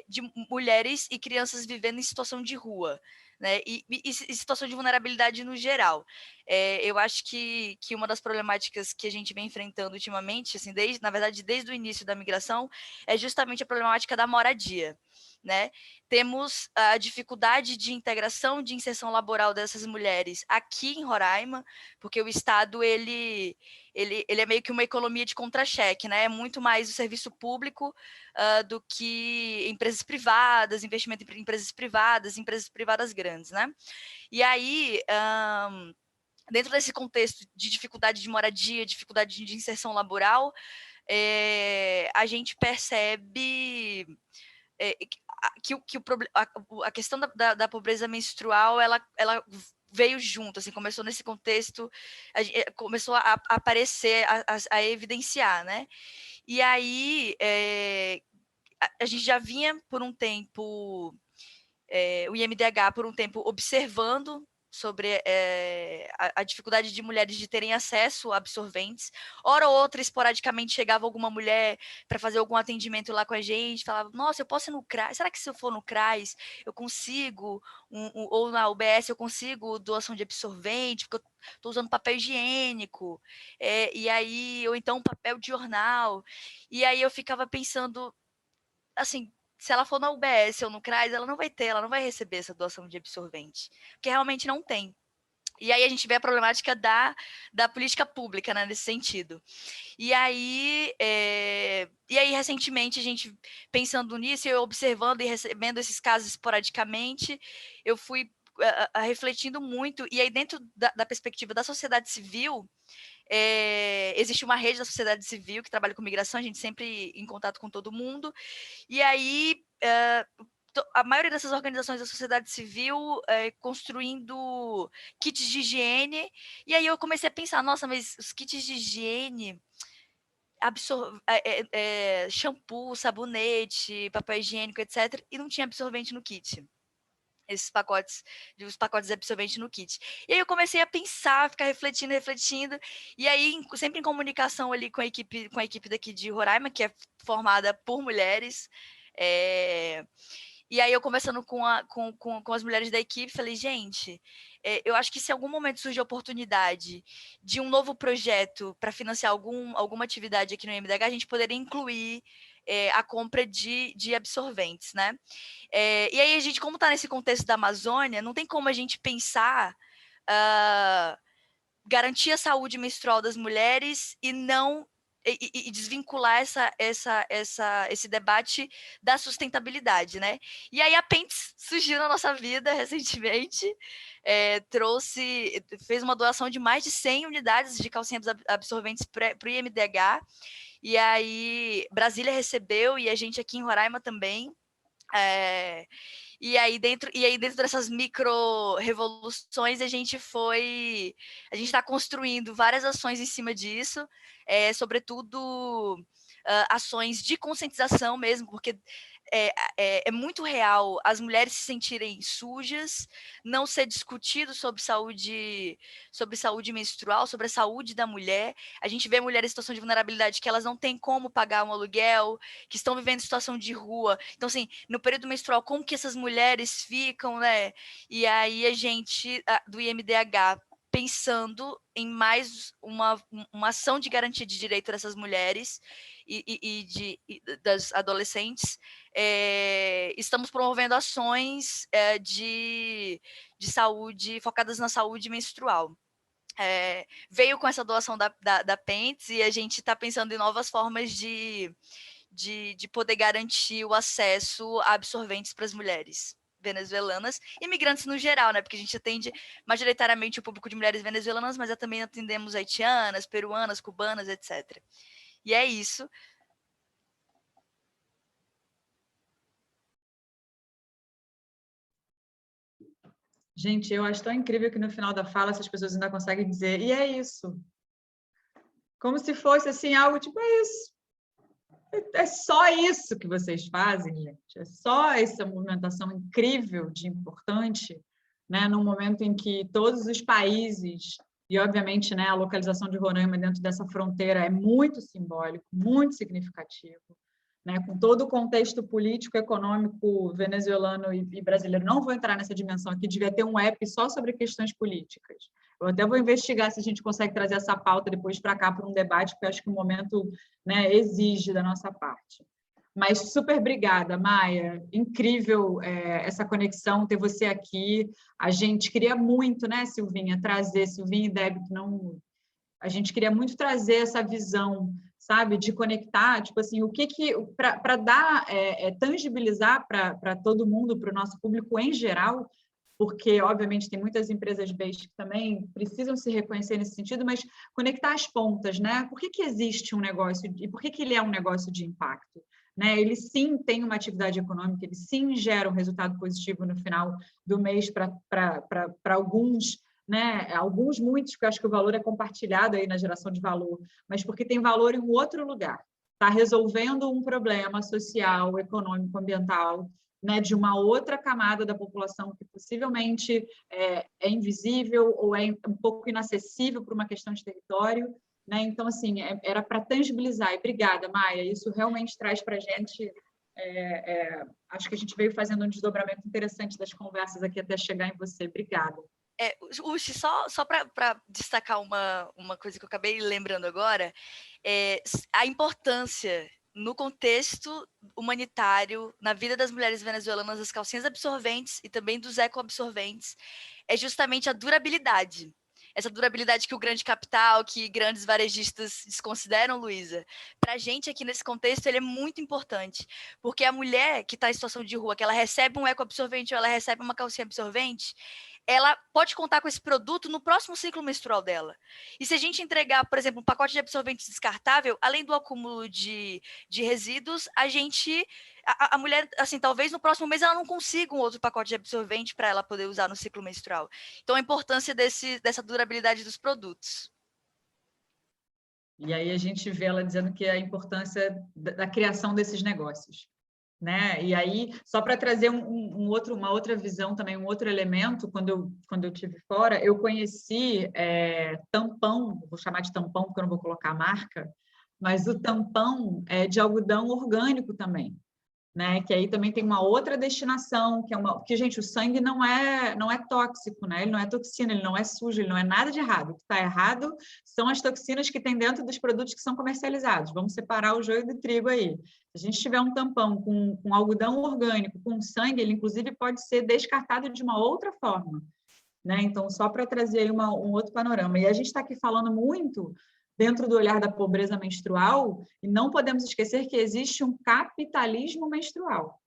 de mulheres e crianças vivendo em situação de rua, né? E situação de vulnerabilidade no geral. Eu acho que uma das problemáticas que a gente vem enfrentando ultimamente, assim, na verdade, desde o início da migração, é justamente a problemática da moradia, né? Temos a dificuldade de integração, de inserção laboral dessas mulheres aqui em Roraima, porque o Estado ele é meio que uma economia de contra-cheque, né? É muito mais o serviço público do que empresas privadas, investimento em empresas privadas grandes, né? E aí, dentro desse contexto de dificuldade de moradia, dificuldade de inserção laboral, a gente percebe que a questão da pobreza menstrual, ela veio junto, assim, começou nesse contexto, começou a aparecer, a evidenciar, né? E aí, a gente já vinha por um tempo, o IMDH por um tempo observando sobre a dificuldade de mulheres de terem acesso a absorventes. Hora ou outra, esporadicamente, chegava alguma mulher para fazer algum atendimento lá com a gente, falava, nossa, eu posso ir no CRAS? Será que se eu for no CRAS, eu consigo, ou na UBS, eu consigo doação de absorvente, porque eu estou usando papel higiênico, e aí, ou então papel de jornal. E aí eu ficava pensando, assim, se ela for na UBS ou no CRAS, ela não vai receber essa doação de absorvente, porque realmente não tem. E aí a gente vê a problemática da política pública, né, nesse sentido. E aí, recentemente, a gente, pensando nisso, eu observando e recebendo esses casos esporadicamente, eu fui refletindo muito, e aí dentro da perspectiva da sociedade civil, existe uma rede da sociedade civil que trabalha com migração, a gente sempre em contato com todo mundo, e aí a maioria dessas organizações da sociedade civil construindo kits de higiene, e aí eu comecei a pensar, nossa, mas os kits de higiene, shampoo, sabonete, papel higiênico, etc., e não tinha absorvente no kit. Os pacotes de absorvente no kit. E aí eu comecei a pensar, ficar refletindo, e aí sempre em comunicação ali com a equipe daqui de Roraima, que é formada por mulheres, e aí eu conversando com as mulheres da equipe, falei, gente, eu acho que se em algum momento surge a oportunidade de um novo projeto para financiar alguma atividade aqui no IMDH, a gente poderia incluir a compra de absorventes, né? E aí a gente, como está nesse contexto da Amazônia, não tem como a gente pensar garantir a saúde menstrual das mulheres e não e desvincular esse debate da sustentabilidade, né? E aí a Pentes surgiu na nossa vida recentemente, fez uma doação de mais de 100 unidades de calcinhas absorventes para o IMDH, e aí Brasília recebeu, e a gente aqui em Roraima também. E aí dentro dessas micro revoluções a gente está construindo várias ações em cima disso, sobretudo ações de conscientização mesmo, porque é muito real as mulheres se sentirem sujas, não ser discutido sobre saúde menstrual, sobre a saúde da mulher. A gente vê mulheres em situação de vulnerabilidade que elas não têm como pagar um aluguel, que estão vivendo em situação de rua. Então, assim, no período menstrual, como que essas mulheres ficam, né? E aí a gente, do IMDH, pensando em mais uma ação de garantia de direito dessas mulheres e das adolescentes, estamos promovendo ações de saúde, focadas na saúde menstrual. Veio com essa doação da Pentes, e a gente está pensando em novas formas de poder garantir o acesso a absorventes para as mulheres venezuelanas, imigrantes no geral, né? Porque a gente atende majoritariamente o público de mulheres venezuelanas, mas também atendemos haitianas, peruanas, cubanas, etc. E é isso. Gente, eu acho tão incrível que no final da fala essas pessoas ainda conseguem dizer, e é isso. Como se fosse assim, algo tipo, é isso. É só isso que vocês fazem, gente. É só essa movimentação incrível de importante, né? Num momento em que todos os países, e obviamente, né, a localização de Roraima dentro dessa fronteira é muito simbólico, muito significativo, né? Com todo o contexto político, econômico venezuelano e brasileiro. Não vou entrar nessa dimensão aqui, devia ter um app só sobre questões políticas. Eu até vou investigar se a gente consegue trazer essa pauta depois para cá para um debate, porque eu acho que o momento, né, exige da nossa parte. Mas super obrigada, Maia. Incrível essa conexão, ter você aqui. A gente queria muito, né, Silvinha, trazer, Silvinha e Débora, que não... A gente queria muito trazer essa visão, sabe, de conectar, tipo assim, o que para dar, tangibilizar para todo mundo, para o nosso público em geral, porque, obviamente, tem muitas empresas base que também precisam se reconhecer nesse sentido, mas conectar as pontas, né? Por que existe um negócio e por que ele é um negócio de impacto? Né? Ele sim tem uma atividade econômica, ele sim gera um resultado positivo no final do mês para alguns, né? Alguns, muitos, porque eu acho que o valor é compartilhado aí na geração de valor, mas porque tem valor em um outro lugar. Está resolvendo um problema social, econômico, ambiental, né, de uma outra camada da população que possivelmente é invisível ou é um pouco inacessível por uma questão de território, né? Então, assim, era para tangibilizar. E obrigada, Maia. Isso realmente traz para a gente... acho que a gente veio fazendo um desdobramento interessante das conversas aqui até chegar em você. Obrigada. Uchi, só para destacar uma coisa que eu acabei lembrando agora, a importância no contexto humanitário, na vida das mulheres venezuelanas, das calcinhas absorventes e também dos ecoabsorventes, é justamente a durabilidade. Essa durabilidade que o grande capital, que grandes varejistas desconsideram, Luísa, para a gente aqui nesse contexto, ele é muito importante, porque a mulher que está em situação de rua, que ela recebe um ecoabsorvente ou ela recebe uma calcinha absorvente, ela pode contar com esse produto no próximo ciclo menstrual dela. E se a gente entregar, por exemplo, um pacote de absorvente descartável, além do acúmulo de resíduos, a mulher, assim, talvez no próximo mês ela não consiga um outro pacote de absorvente para ela poder usar no ciclo menstrual. Então, a importância dessa durabilidade dos produtos. E aí a gente vê ela dizendo que a importância da criação desses negócios. Né? E aí, só para trazer uma outra visão também, um outro elemento, quando eu estive fora, eu conheci tampão, vou chamar de tampão porque eu não vou colocar a marca, mas o tampão é de algodão orgânico também, né? Que aí também tem uma outra destinação, que gente, o sangue não é tóxico, né? Ele não é toxina, ele não é sujo, ele não é nada de errado. O que está errado são as toxinas que tem dentro dos produtos que são comercializados. Vamos separar o joio do trigo aí. Se a gente tiver um tampão com algodão orgânico, com sangue, ele inclusive pode ser descartado de uma outra forma, né? Então, só para trazer aí um outro panorama. E a gente está aqui falando muito dentro do olhar da pobreza menstrual, e não podemos esquecer que existe um capitalismo menstrual.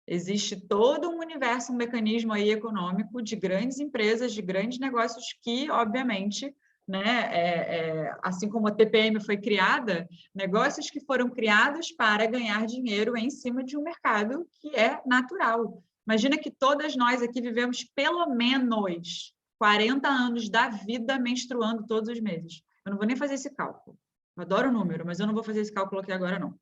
Existe todo um universo, um mecanismo aí econômico de grandes empresas, de grandes negócios que, obviamente, né, assim como a TPM foi criada, negócios que foram criados para ganhar dinheiro em cima de um mercado que é natural. Imagina que todas nós aqui vivemos pelo menos 40 anos da vida menstruando todos os meses. Eu não vou nem fazer esse cálculo. Eu adoro o número, mas eu não vou fazer esse cálculo aqui agora, não.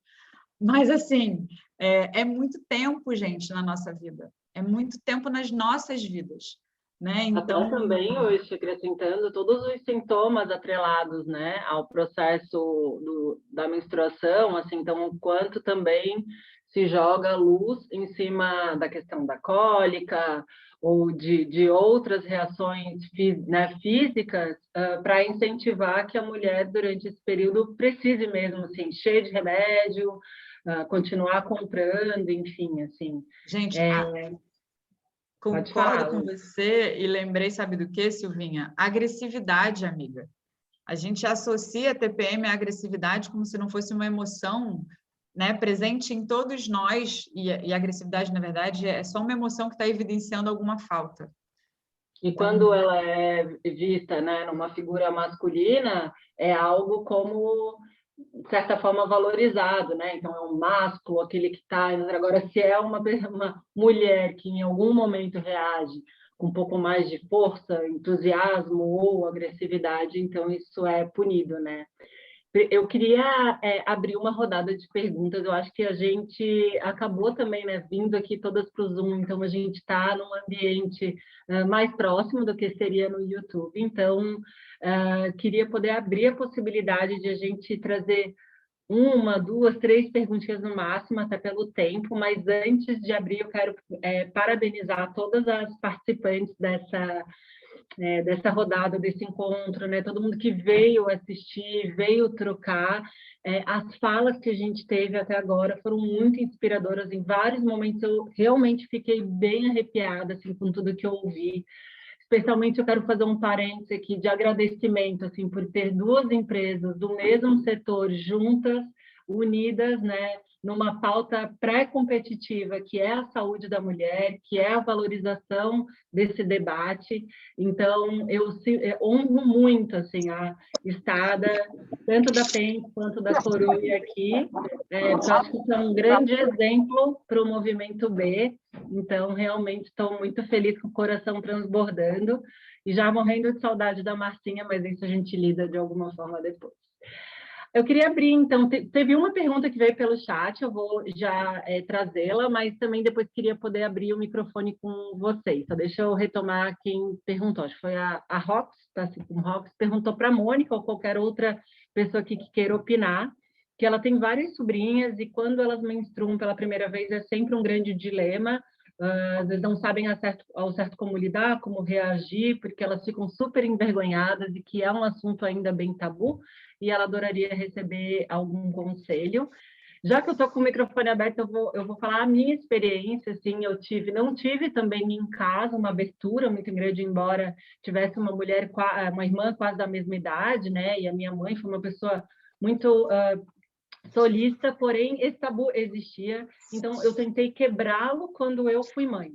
Mas, assim, é muito tempo, gente, na nossa vida. É muito tempo nas nossas vidas. Né? Então... Até também, hoje, acrescentando todos os sintomas atrelados, né, ao processo da menstruação, assim, então, o quanto também se joga luz em cima da questão da cólica ou de outras reações físicas para incentivar que a mulher, durante esse período, precise mesmo, assim, cheia de remédio, continuar comprando, enfim, assim. Gente, concordo com você e lembrei, sabe do que, Silvinha? Agressividade, amiga. A gente associa a TPM à agressividade como se não fosse uma emoção, né, presente em todos nós, e a agressividade, na verdade, é só uma emoção que está evidenciando alguma falta. E quando ela é vista, né, numa figura masculina, é algo como, de certa forma, valorizado, né? Então, é um másculo, aquele que está... Agora, se é uma mulher que em algum momento reage com um pouco mais de força, entusiasmo ou agressividade, então isso é punido, né? Eu queria abrir uma rodada de perguntas. Eu acho que a gente acabou também, né, vindo aqui todas para o Zoom, então a gente está num ambiente mais próximo do que seria no YouTube. Então, queria poder abrir a possibilidade de a gente trazer uma, duas, três perguntinhas no máximo, até pelo tempo, mas antes de abrir, eu quero parabenizar todas as participantes dessa rodada, desse encontro, né? Todo mundo que veio assistir, veio trocar. As falas que a gente teve até agora foram muito inspiradoras. Em vários momentos eu realmente fiquei bem arrepiada assim, com tudo que eu ouvi. Especialmente eu quero fazer um parênteses aqui de agradecimento assim, por ter duas empresas do mesmo setor juntas, unidas, né, numa pauta pré-competitiva, que é a saúde da mulher, que é a valorização desse debate. Então, eu honro muito assim, a estada, tanto da PEN quanto da Coruja aqui, porque eu acho que isso é um grande exemplo para o movimento B. Então, realmente, estou muito feliz com o coração transbordando e já morrendo de saudade da Marcinha, mas isso a gente lida de alguma forma depois. Eu queria abrir, então, teve uma pergunta que veio pelo chat, eu vou já trazê-la, mas também depois queria poder abrir o microfone com vocês. Só deixa eu retomar quem perguntou, acho que foi a Rox, tá assim, com Rox, perguntou para a Mônica ou qualquer outra pessoa aqui que queira opinar, que ela tem várias sobrinhas e quando elas menstruam pela primeira vez é sempre um grande dilema, às vezes não sabem ao certo como lidar, como reagir, porque elas ficam super envergonhadas e que é um assunto ainda bem tabu, e ela adoraria receber algum conselho. Já que eu estou com o microfone aberto, eu vou falar a minha experiência, assim, não tive também em casa uma abertura muito grande, embora tivesse uma irmã quase da mesma idade, né, e a minha mãe foi uma pessoa muito solista, porém esse tabu existia, então eu tentei quebrá-lo quando eu fui mãe,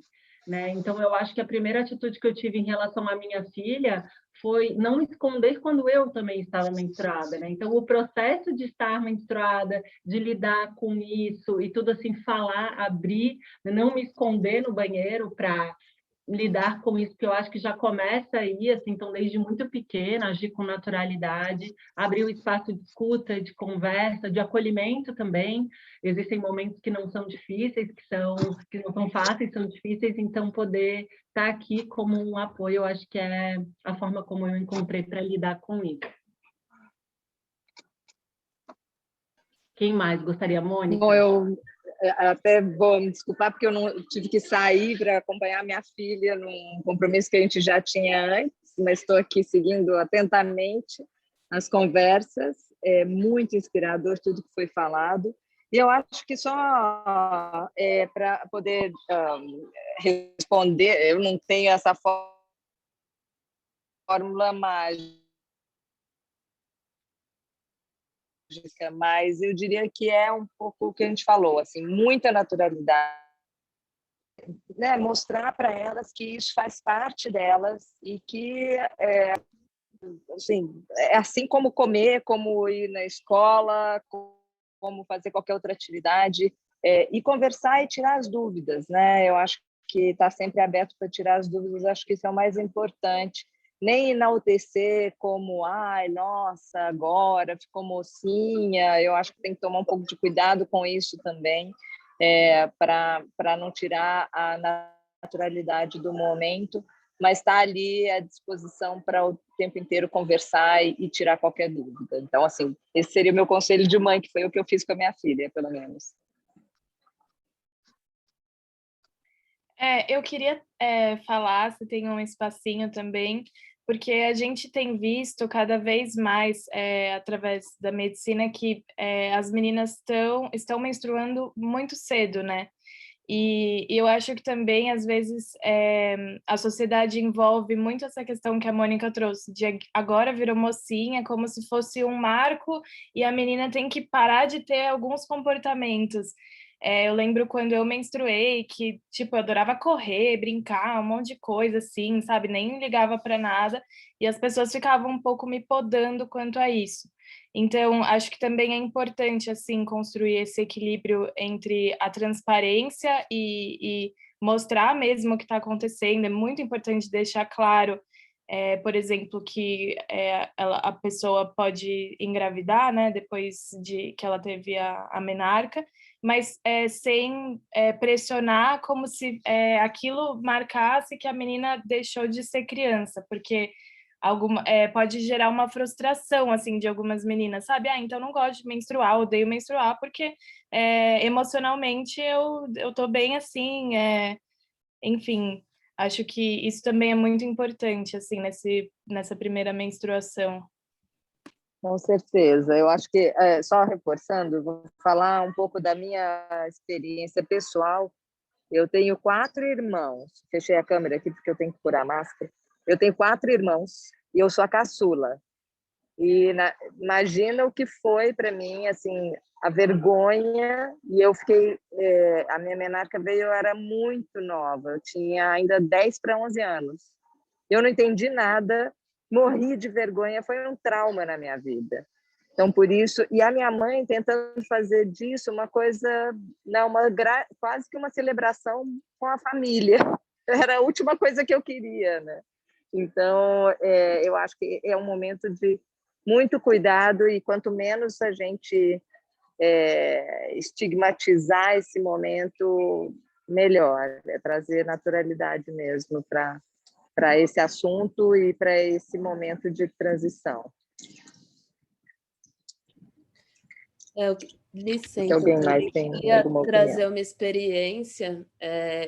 né? Então eu acho que a primeira atitude que eu tive em relação à minha filha foi não esconder quando eu também estava menstruada, né? Então o processo de estar menstruada, de lidar com isso e tudo assim, falar, abrir, não me esconder no banheiro para lidar com isso, que eu acho que já começa aí, assim, então, desde muito pequena, agir com naturalidade, abrir o espaço de escuta, de conversa, de acolhimento também. Existem momentos que não são difíceis, que não são fáceis, são difíceis, então poder estar aqui como um apoio, eu acho que é a forma como eu encontrei para lidar com isso. Quem mais gostaria, Mônica? Bom, eu até vou me desculpar porque eu não tive que sair para acompanhar minha filha num compromisso que a gente já tinha antes, mas estou aqui seguindo atentamente as conversas. É muito inspirador tudo que foi falado. E eu acho que só para poder responder, eu não tenho essa fórmula mágica, mas eu diria que é um pouco o que a gente falou, assim, muita naturalidade, né? Mostrar para elas que isso faz parte delas e que assim como comer, como ir na escola, como fazer qualquer outra atividade, e conversar e tirar as dúvidas, né? Eu acho que está sempre aberto para tirar as dúvidas, acho que isso é o mais importante. Nem enaltecer como, ai, nossa, agora ficou mocinha. Eu acho que tem que tomar um pouco de cuidado com isso também, para não tirar a naturalidade do momento, mas está ali à disposição para o tempo inteiro conversar e tirar qualquer dúvida. Então, assim, esse seria o meu conselho de mãe, que foi o que eu fiz com a minha filha, pelo menos. Eu queria falar, se tem um espacinho também, porque a gente tem visto cada vez mais, através da medicina, que as meninas estão menstruando muito cedo, né? E eu acho que também, às vezes, a sociedade envolve muito essa questão que a Mônica trouxe, de agora virou mocinha, como se fosse um marco, e a menina tem que parar de ter alguns comportamentos. Eu lembro quando eu menstruei, que, tipo, eu adorava correr, brincar, um monte de coisa, assim, sabe? Nem ligava para nada, e as pessoas ficavam um pouco me podando quanto a isso. Então, acho que também é importante, assim, construir esse equilíbrio entre a transparência e mostrar mesmo o que está acontecendo. É muito importante deixar claro por exemplo, que a pessoa pode engravidar, né, depois de que ela teve a menarca, mas sem pressionar, como se aquilo marcasse que a menina deixou de ser criança, porque pode gerar uma frustração, assim, de algumas meninas, sabe? Ah, então não gosto de menstruar, odeio menstruar, porque emocionalmente eu tô bem assim, enfim, acho que isso também é muito importante, assim, nessa primeira menstruação. Com certeza. Eu acho que, só reforçando, vou falar um pouco da minha experiência pessoal. Eu tenho 4 irmãos. Fechei a câmera aqui porque eu tenho que pôr a máscara. Eu tenho 4 irmãos e eu sou a caçula. E imagina o que foi para mim, assim, a vergonha. E eu fiquei... a minha menarca veio, eu era muito nova. Eu tinha ainda 10 para 11 anos. Eu não entendi nada, morri de vergonha, foi um trauma na minha vida. Então, por isso... E a minha mãe tentando fazer disso uma coisa... Não, quase que uma celebração com a família. Era a última coisa que eu queria, né? Então, eu acho que é um momento de muito cuidado e quanto menos a gente estigmatizar esse momento, melhor. É trazer naturalidade mesmo para esse assunto e para esse momento de transição. Licença, Alguém eu mais tem queria alguma trazer opinião? uma experiência.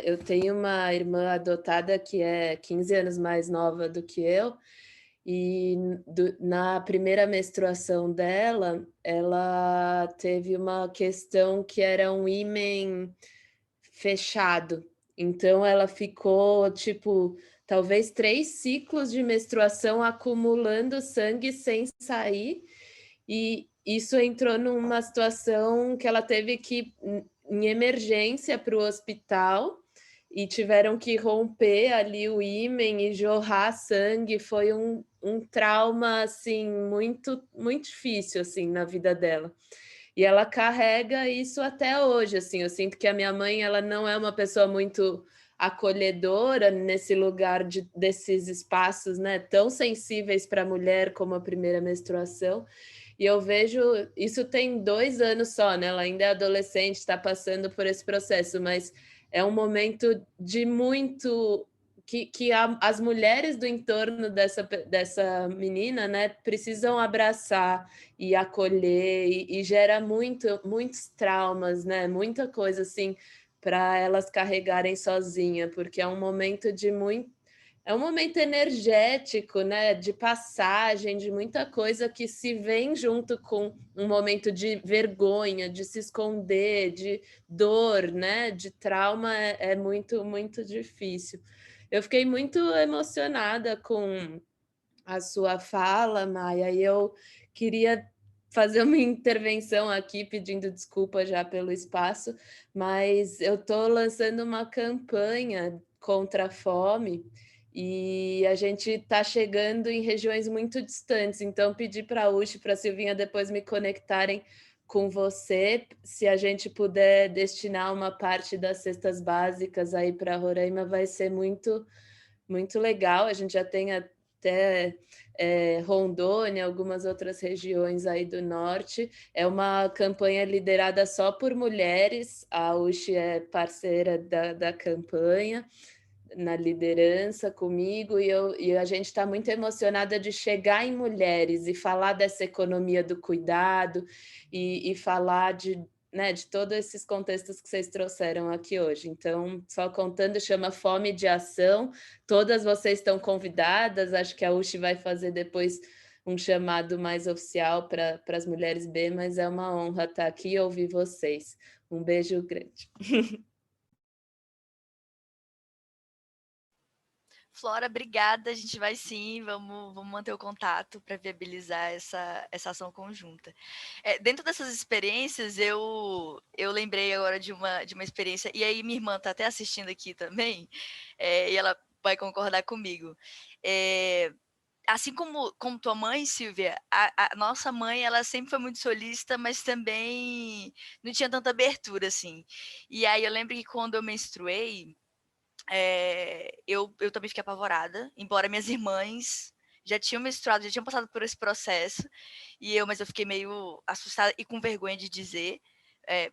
Eu tenho uma irmã adotada que é 15 anos mais nova do que eu, e na primeira menstruação dela, ela teve uma questão que era um ímen fechado. Então, ela ficou, tipo, talvez 3 ciclos de menstruação acumulando sangue sem sair, e isso entrou numa situação que ela teve que ir em emergência para o hospital, e tiveram que romper ali o ímen e jorrar sangue. Foi um trauma, assim, muito, muito difícil, assim, na vida dela. E ela carrega isso até hoje, assim. Eu sinto que a minha mãe, ela não é uma pessoa muito acolhedora nesse lugar desses espaços, né, tão sensíveis para a mulher como a primeira menstruação. E eu vejo, isso tem 2 anos só, né? Ela ainda é adolescente, está passando por esse processo, mas é um momento de muito... que as mulheres do entorno dessa menina, né, precisam abraçar e acolher, e gera muitos traumas, né? Muita coisa, assim, para elas carregarem sozinha, porque é um momento de muito... É um momento energético, né, de passagem, de muita coisa que se vem junto com um momento de vergonha, de se esconder, de dor, né, de trauma. É muito, muito difícil. Eu fiquei muito emocionada com a sua fala, Maia, e eu queria fazer uma intervenção aqui, pedindo desculpa já pelo espaço, mas eu estou lançando uma campanha contra a fome, e a gente está chegando em regiões muito distantes, então pedi para a Uchi e para a Silvinha depois me conectarem com você, se a gente puder destinar uma parte das cestas básicas aí para Roraima, vai ser muito, muito legal. A gente já tem até Rondônia, algumas outras regiões aí do norte. É uma campanha liderada só por mulheres, a Uchi é parceira da campanha, na liderança comigo, e a gente está muito emocionada de chegar em mulheres e falar dessa economia do cuidado e falar né, de todos esses contextos que vocês trouxeram aqui hoje. Então, só contando, chama Fome de Ação. Todas vocês estão convidadas, acho que a Uchi vai fazer depois um chamado mais oficial para as mulheres B, mas é uma honra estar aqui e ouvir vocês. Um beijo grande. Flora, obrigada. A gente vai sim, vamos manter o contato para viabilizar essa ação conjunta. Dentro dessas experiências, eu lembrei agora de uma experiência, e aí minha irmã está até assistindo aqui também, e ela vai concordar comigo. Assim como tua mãe, Silvia, a nossa mãe, ela sempre foi muito solícita, mas também não tinha tanta abertura, assim. E aí eu lembro que quando eu menstruei, eu também fiquei apavorada, embora minhas irmãs já tinham menstruado, já tinham passado por esse processo, mas eu fiquei meio assustada e com vergonha de dizer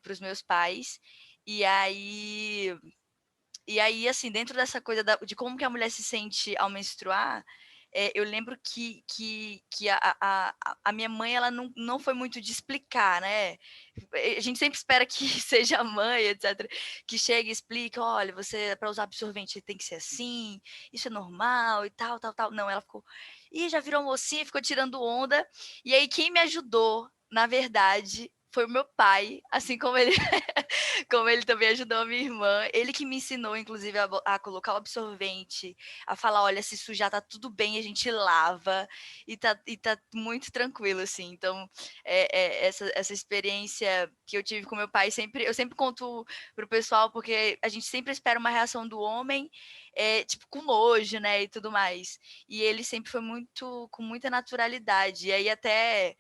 para os meus pais. E aí, assim, dentro dessa coisa de como que a mulher se sente ao menstruar, eu lembro que a minha mãe, ela não foi muito de explicar, né? A gente sempre espera que seja a mãe, etc., que chegue e explique, olha, você, para usar absorvente, tem que ser assim, isso é normal e tal, tal, tal. Não, ela ficou, já virou mocinha, ficou tirando onda. E aí, quem me ajudou, na verdade, foi o meu pai, assim como ele como ele também ajudou a minha irmã. Ele que me ensinou, inclusive, a colocar o absorvente, a falar, olha, se sujar tá tudo bem, a gente lava, e tá muito tranquilo, assim. Então, essa experiência que eu tive com meu pai, eu sempre conto pro pessoal, porque a gente sempre espera uma reação do homem, tipo, com nojo, né, e tudo mais. E ele sempre foi com muita naturalidade. E aí, até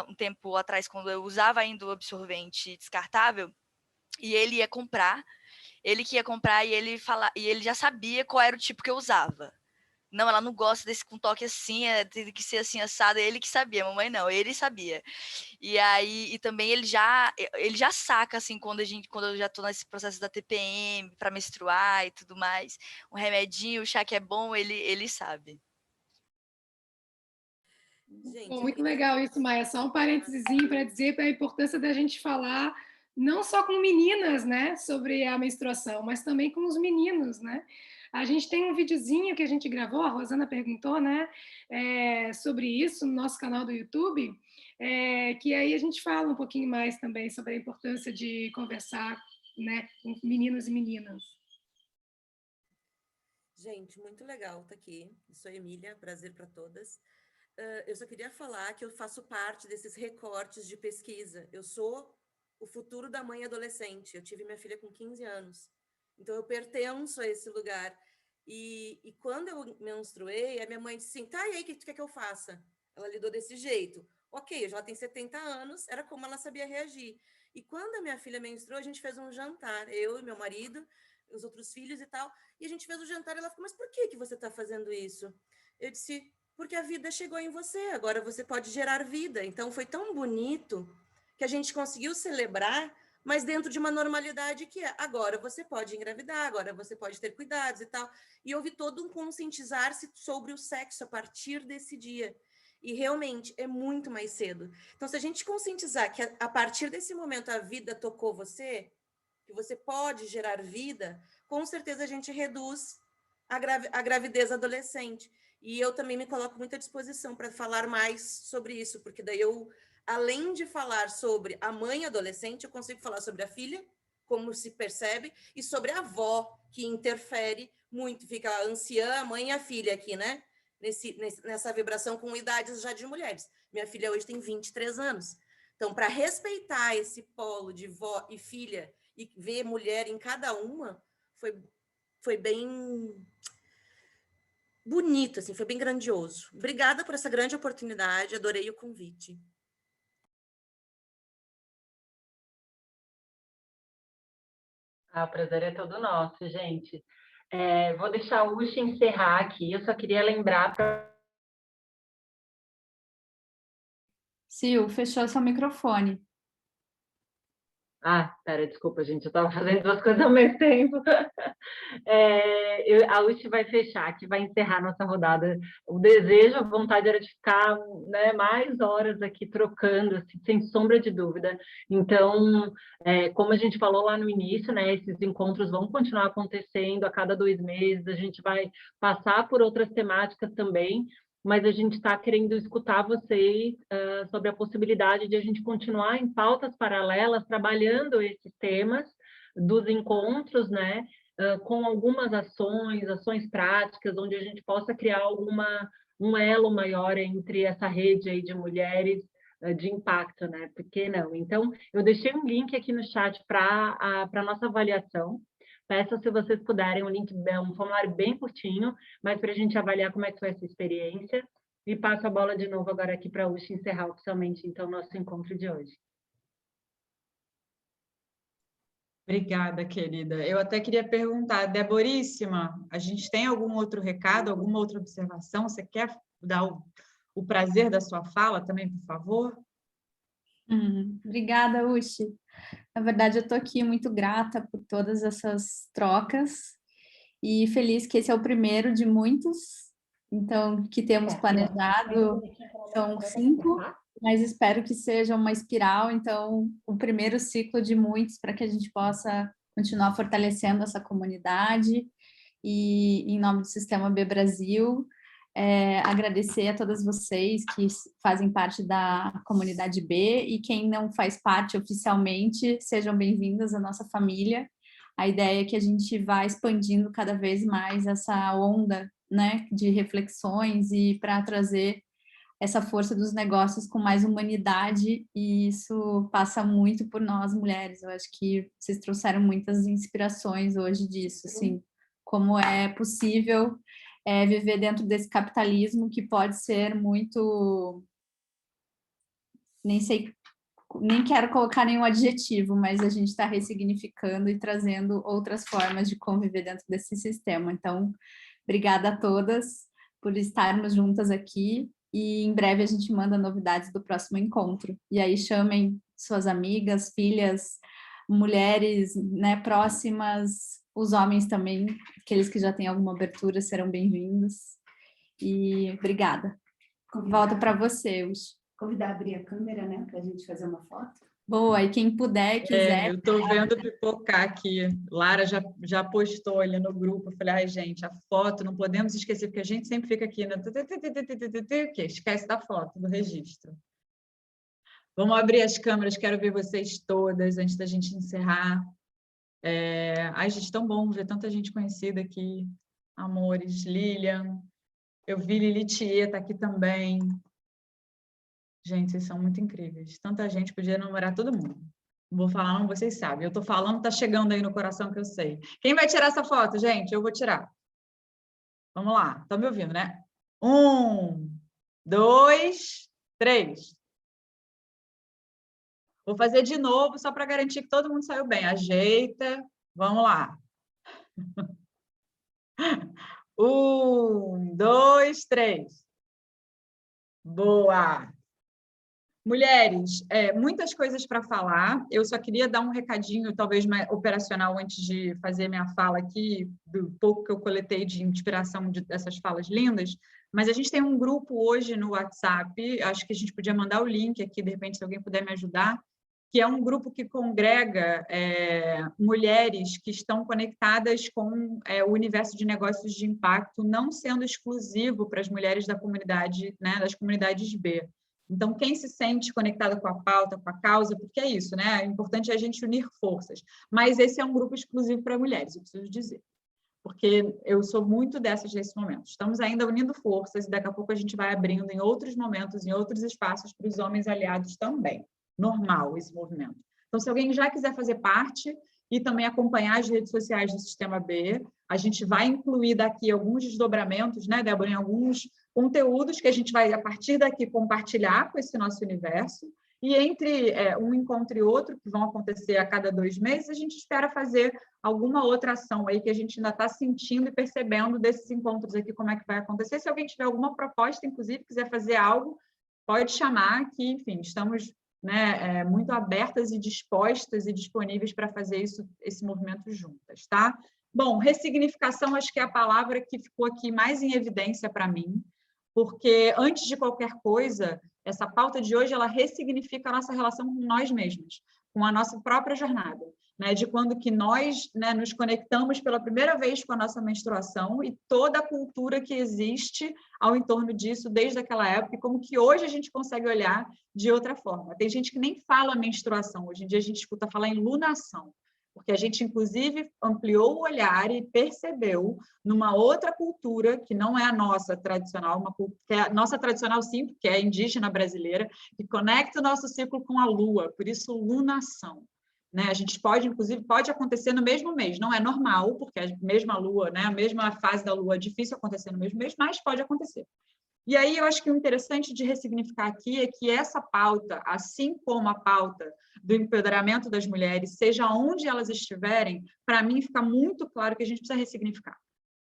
um tempo atrás, quando eu usava ainda o absorvente descartável, e ele ia comprar, e ele já sabia qual era o tipo que eu usava. Não, ela não gosta desse com toque assim, tem que ser assim assado, ele que sabia, mamãe não, ele sabia. E aí, e também ele já saca assim quando eu já tô nesse processo da TPM para menstruar e tudo mais, um remedinho, o chá que é bom, ele sabe. Bom, muito legal isso, Maia. Só um parênteses para dizer a importância da gente falar não só com meninas, né, sobre a menstruação, mas também com os meninos, né? A gente tem um videozinho que a gente gravou, a Rosana perguntou, né, sobre isso no nosso canal do YouTube, que aí a gente fala um pouquinho mais também sobre a importância de conversar, né, com meninos e meninas. Gente, muito legal estar aqui. Eu sou Emília, prazer para todas. Eu só queria falar que eu faço parte desses recortes de pesquisa. Eu sou o futuro da mãe adolescente. Eu tive minha filha com 15 anos. Então, eu pertenço a esse lugar. E quando eu menstruei, a minha mãe disse assim, tá, e aí, o que tu quer que eu faça? Ela lidou desse jeito. Ok, ela tem 70 anos, era como ela sabia reagir. E quando a minha filha menstruou, a gente fez um jantar, eu e meu marido, os outros filhos e tal, e a gente fez o jantar, e ela falou, mas por que você está fazendo isso? Eu disse, porque a vida chegou em você, agora você pode gerar vida. Então, foi tão bonito que a gente conseguiu celebrar, mas dentro de uma normalidade que agora você pode engravidar, agora você pode ter cuidados e tal. E houve todo um conscientizar-se sobre o sexo a partir desse dia. E realmente é muito mais cedo. Então, se a gente conscientizar que a partir desse momento a vida tocou você, que você pode gerar vida, com certeza a gente reduz a gravidez adolescente. E eu também me coloco muito à disposição para falar mais sobre isso, porque daí eu, além de falar sobre a mãe adolescente, eu consigo falar sobre a filha, como se percebe, e sobre a avó, que interfere muito, fica a anciã, a mãe e a filha aqui, né? Nessa vibração com idades já de mulheres. Minha filha hoje tem 23 anos. Então, para respeitar esse polo de vó e filha e ver mulher em cada uma, foi bem bonito, assim, foi bem grandioso. Obrigada por essa grande oportunidade, adorei o convite. O prazer é todo nosso, gente. Vou deixar a Uchi encerrar aqui, eu só queria lembrar para... Sil, fechou seu microfone. Pera, desculpa, gente, eu estava fazendo duas coisas ao mesmo tempo. A Uchi vai fechar, que vai encerrar nossa rodada. O desejo, a vontade era de ficar, né, mais horas aqui trocando, assim, sem sombra de dúvida. Então, como a gente falou lá no início, né, esses encontros vão continuar acontecendo a cada 2 meses, a gente vai passar por outras temáticas também, mas a gente está querendo escutar vocês sobre a possibilidade de a gente continuar em pautas paralelas, trabalhando esses temas dos encontros, né, com algumas ações práticas, onde a gente possa criar um elo maior entre essa rede aí de mulheres de impacto, né? Por que não? Então, eu deixei um link aqui no chat para a nossa avaliação. Peço, se vocês puderem, um formulário bem curtinho, mas para a gente avaliar como é que foi essa experiência. E passo a bola de novo agora aqui para a Uchi encerrar oficialmente, então, o nosso encontro de hoje. Obrigada, querida. Eu até queria perguntar, Deboríssima, a gente tem algum outro recado, alguma outra observação? Você quer dar o prazer da sua fala também, por favor? Obrigada, Uchi. Na verdade, eu estou aqui muito grata por todas essas trocas e feliz que esse é o primeiro de muitos, então, que temos planejado, são 5, mas espero que seja uma espiral, então, o primeiro ciclo de muitos para que a gente possa continuar fortalecendo essa comunidade e, em nome do Sistema B Brasil, agradecer a todas vocês que fazem parte da comunidade B e quem não faz parte oficialmente, sejam bem-vindas à nossa família. A ideia é que a gente vá expandindo cada vez mais essa onda, né, de reflexões e para trazer essa força dos negócios com mais humanidade, e isso passa muito por nós, mulheres. Eu acho que vocês trouxeram muitas inspirações hoje disso, assim, como é possível viver dentro desse capitalismo que pode ser muito... Nem quero colocar nenhum adjetivo, mas a gente está ressignificando e trazendo outras formas de conviver dentro desse sistema. Então, obrigada a todas por estarmos juntas aqui e em breve a gente manda novidades do próximo encontro. E aí chamem suas amigas, filhas, mulheres, né, próximas, os homens também, aqueles que já têm alguma abertura serão bem-vindos. E obrigada. Volta para você, Uchi. Convidar a abrir a câmera, né, para a gente fazer uma foto. Boa, e quem puder, quiser... eu estou vendo pipocar aqui. Lara já postou ali no grupo. Eu falei, ai, gente, a foto, não podemos esquecer, porque a gente sempre fica aqui, né? Esquece da foto, do registro. Vamos abrir as câmeras, quero ver vocês todas, antes da gente encerrar. Ai, gente, tão bom ver tanta gente conhecida aqui. Amores, Lilian. Eu vi Lilitier, está aqui também. Gente, vocês são muito incríveis. Tanta gente, podia namorar todo mundo. Não vou falar, não, vocês sabem. Eu estou falando, está chegando aí no coração que eu sei. Quem vai tirar essa foto, gente? Eu vou tirar. Vamos lá. Estão me ouvindo, né? 1, 2, 3. Vou fazer de novo, só para garantir que todo mundo saiu bem. Ajeita. Vamos lá. 1, 2, 3. Boa! Mulheres, muitas coisas para falar. Eu só queria dar um recadinho, talvez mais operacional, antes de fazer minha fala aqui, do pouco que eu coletei de inspiração dessas falas lindas. Mas a gente tem um grupo hoje no WhatsApp, acho que a gente podia mandar o link aqui, de repente, se alguém puder me ajudar, que é um grupo que congrega mulheres que estão conectadas com o universo de negócios de impacto, não sendo exclusivo para as mulheres da comunidade, né, das comunidades B. Então, quem se sente conectada com a pauta, com a causa, porque é isso, né? É importante a gente unir forças. Mas esse é um grupo exclusivo para mulheres, eu preciso dizer. Porque eu sou muito dessas nesse momento. Estamos ainda unindo forças e daqui a pouco a gente vai abrindo em outros momentos, em outros espaços, para os homens aliados também. Normal esse movimento. Então, se alguém já quiser fazer parte e também acompanhar as redes sociais do Sistema B, a gente vai incluir daqui alguns desdobramentos, né, Débora, em alguns conteúdos que a gente vai, a partir daqui, compartilhar com esse nosso universo, e entre um encontro e outro, que vão acontecer a cada 2 meses, a gente espera fazer alguma outra ação aí que a gente ainda está sentindo e percebendo desses encontros aqui, como é que vai acontecer. Se alguém tiver alguma proposta, inclusive, quiser fazer algo, pode chamar, que, enfim, estamos, né, muito abertas e dispostas e disponíveis para fazer esse movimento juntas, tá? Bom, ressignificação, acho que é a palavra que ficou aqui mais em evidência para mim, porque antes de qualquer coisa, essa pauta de hoje, ela ressignifica a nossa relação com nós mesmos, com a nossa própria jornada, né? De quando que nós, né, nos conectamos pela primeira vez com a nossa menstruação e toda a cultura que existe ao entorno disso desde aquela época, e como que hoje a gente consegue olhar de outra forma. Tem gente que nem fala menstruação, hoje em dia a gente escuta falar em lunação, porque a gente, inclusive, ampliou o olhar e percebeu numa outra cultura, que não é a nossa tradicional, que é a nossa tradicional sim, que é indígena brasileira, que conecta o nosso ciclo com a lua, por isso lunação. Né? A gente pode, inclusive, pode acontecer no mesmo mês, não é normal, porque a mesma lua, né, a mesma fase da lua é difícil acontecer no mesmo mês, mas pode acontecer. E aí eu acho que o interessante de ressignificar aqui é que essa pauta, assim como a pauta do empoderamento das mulheres, seja onde elas estiverem, para mim fica muito claro que a gente precisa ressignificar,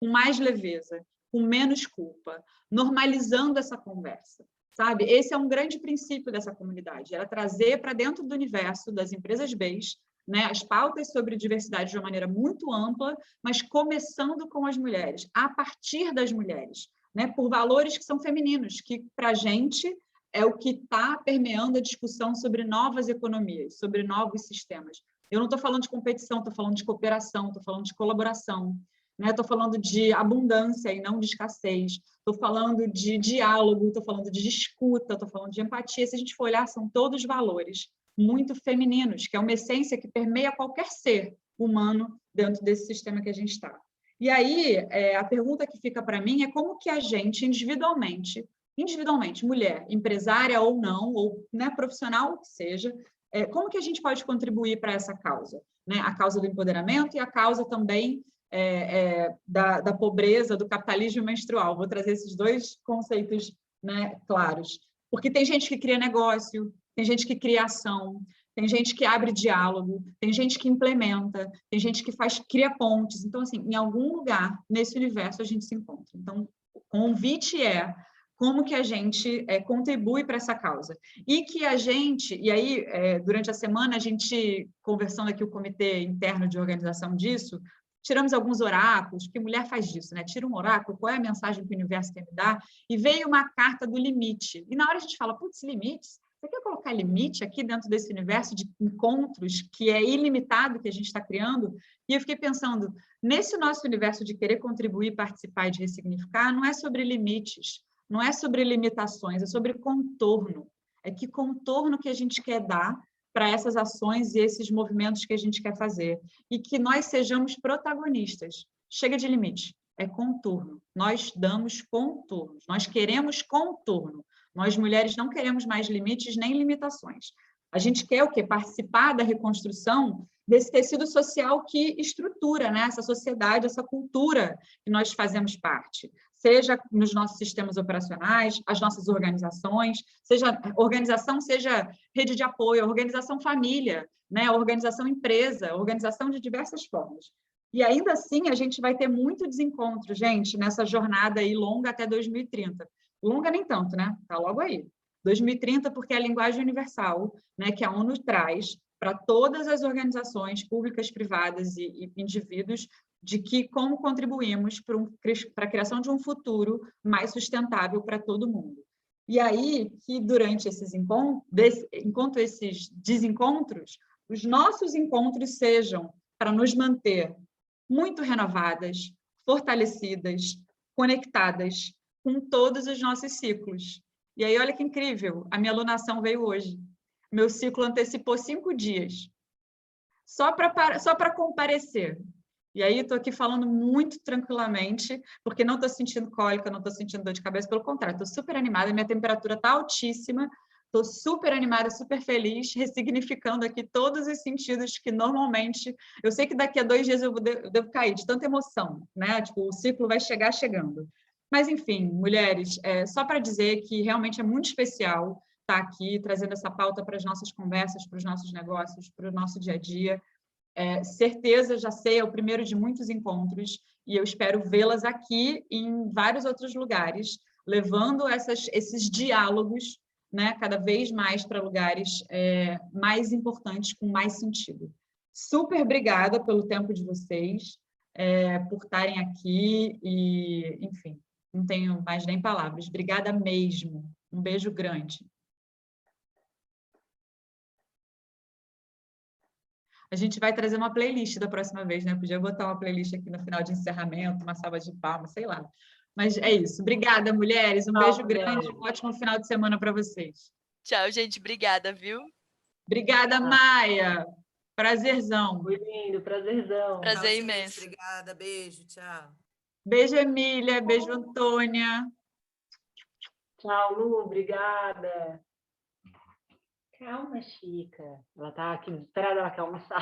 com mais leveza, com menos culpa, normalizando essa conversa, sabe? Esse é um grande princípio dessa comunidade, era trazer para dentro do universo das empresas Bs, né, as pautas sobre diversidade de uma maneira muito ampla, mas começando com as mulheres, a partir das mulheres, né, por valores que são femininos, que para a gente é o que está permeando a discussão sobre novas economias, sobre novos sistemas. Eu não estou falando de competição, estou falando de cooperação, estou falando de colaboração, né? Estou falando de abundância e não de escassez, estou falando de diálogo, estou falando de escuta, estou falando de empatia. Se a gente for olhar, são todos valores muito femininos, que é uma essência que permeia qualquer ser humano dentro desse sistema que a gente está. E aí, a pergunta que fica para mim é como que a gente, individualmente, mulher, empresária ou não, ou né, profissional que seja, como que a gente pode contribuir para essa causa? Né? A causa do empoderamento e a causa também da pobreza, do capitalismo menstrual. Vou trazer esses dois conceitos, né, claros. Porque tem gente que cria negócio, tem gente que cria ação, tem gente que abre diálogo, tem gente que implementa, tem gente que cria pontes. Então, assim, em algum lugar nesse universo a gente se encontra. Então, o convite é como que a gente contribui para essa causa. E que a gente, e aí, durante a semana, a gente, conversando aqui o comitê interno de organização disso, tiramos alguns oráculos, porque mulher faz disso, né? Tira um oráculo, qual é a mensagem que o universo quer me dar? E veio uma carta do limite. E na hora a gente fala, putz, limites? Você quer colocar limite aqui dentro desse universo de encontros que é ilimitado que a gente está criando? E eu fiquei pensando, nesse nosso universo de querer contribuir, participar e de ressignificar, não é sobre limites, não é sobre limitações, é sobre contorno. É que contorno que a gente quer dar para essas ações e esses movimentos que a gente quer fazer. E que nós sejamos protagonistas. Chega de limite, é contorno. Nós damos contornos, nós queremos contorno. Nós, mulheres, não queremos mais limites nem limitações. A gente quer o quê? Participar da reconstrução desse tecido social que estrutura, né, essa sociedade, essa cultura que nós fazemos parte. Seja nos nossos sistemas operacionais, as nossas organizações, seja organização, seja rede de apoio, organização família, né, organização empresa, organização de diversas formas. E ainda assim, a gente vai ter muito desencontro, gente, nessa jornada aí longa até 2030. Longa nem tanto, né? Está logo aí. 2030, porque é a linguagem universal, né, que a ONU traz para todas as organizações públicas, privadas e indivíduos, de que como contribuímos para a criação de um futuro mais sustentável para todo mundo. E aí, que durante esses enquanto esses desencontros, os nossos encontros sejam para nos manter muito renovadas, fortalecidas, conectadas com todos os nossos ciclos. E aí, olha que incrível, a minha alunação veio hoje. Meu ciclo antecipou 5 dias, só para comparecer. E aí, estou aqui falando muito tranquilamente, porque não estou sentindo cólica, não estou sentindo dor de cabeça, pelo contrário, estou super animada, minha temperatura está altíssima, estou super animada, super feliz, ressignificando aqui todos os sentidos que normalmente... Eu sei que daqui a 2 dias eu devo cair de tanta emoção, né? Tipo, o ciclo vai chegar chegando. Mas, enfim, mulheres, só para dizer que realmente é muito especial estar aqui, trazendo essa pauta para as nossas conversas, para os nossos negócios, para o nosso dia a dia. Certeza, já sei, é o primeiro de muitos encontros, e eu espero vê-las aqui e em vários outros lugares, levando esses diálogos, né, cada vez mais para lugares mais importantes, com mais sentido. Super obrigada pelo tempo de vocês, por estarem aqui e, enfim, não tenho mais nem palavras. Obrigada mesmo. Um beijo grande. A gente vai trazer uma playlist da próxima vez, né? Eu podia botar uma playlist aqui no final de encerramento, uma salva de palmas, sei lá. Mas é isso. Obrigada, mulheres. Um beijo grande. Um ótimo final de semana para vocês. Tchau, gente. Obrigada, viu? Obrigada, Maia. Prazerzão. Foi lindo, prazerzão. Prazer Tchau, imenso. Gente, obrigada, beijo, tchau. Beijo, Emília. Beijo, Antônia. Tchau, Lu, obrigada. Calma, Chica. Ela tá aqui desesperada, ela quer almoçar.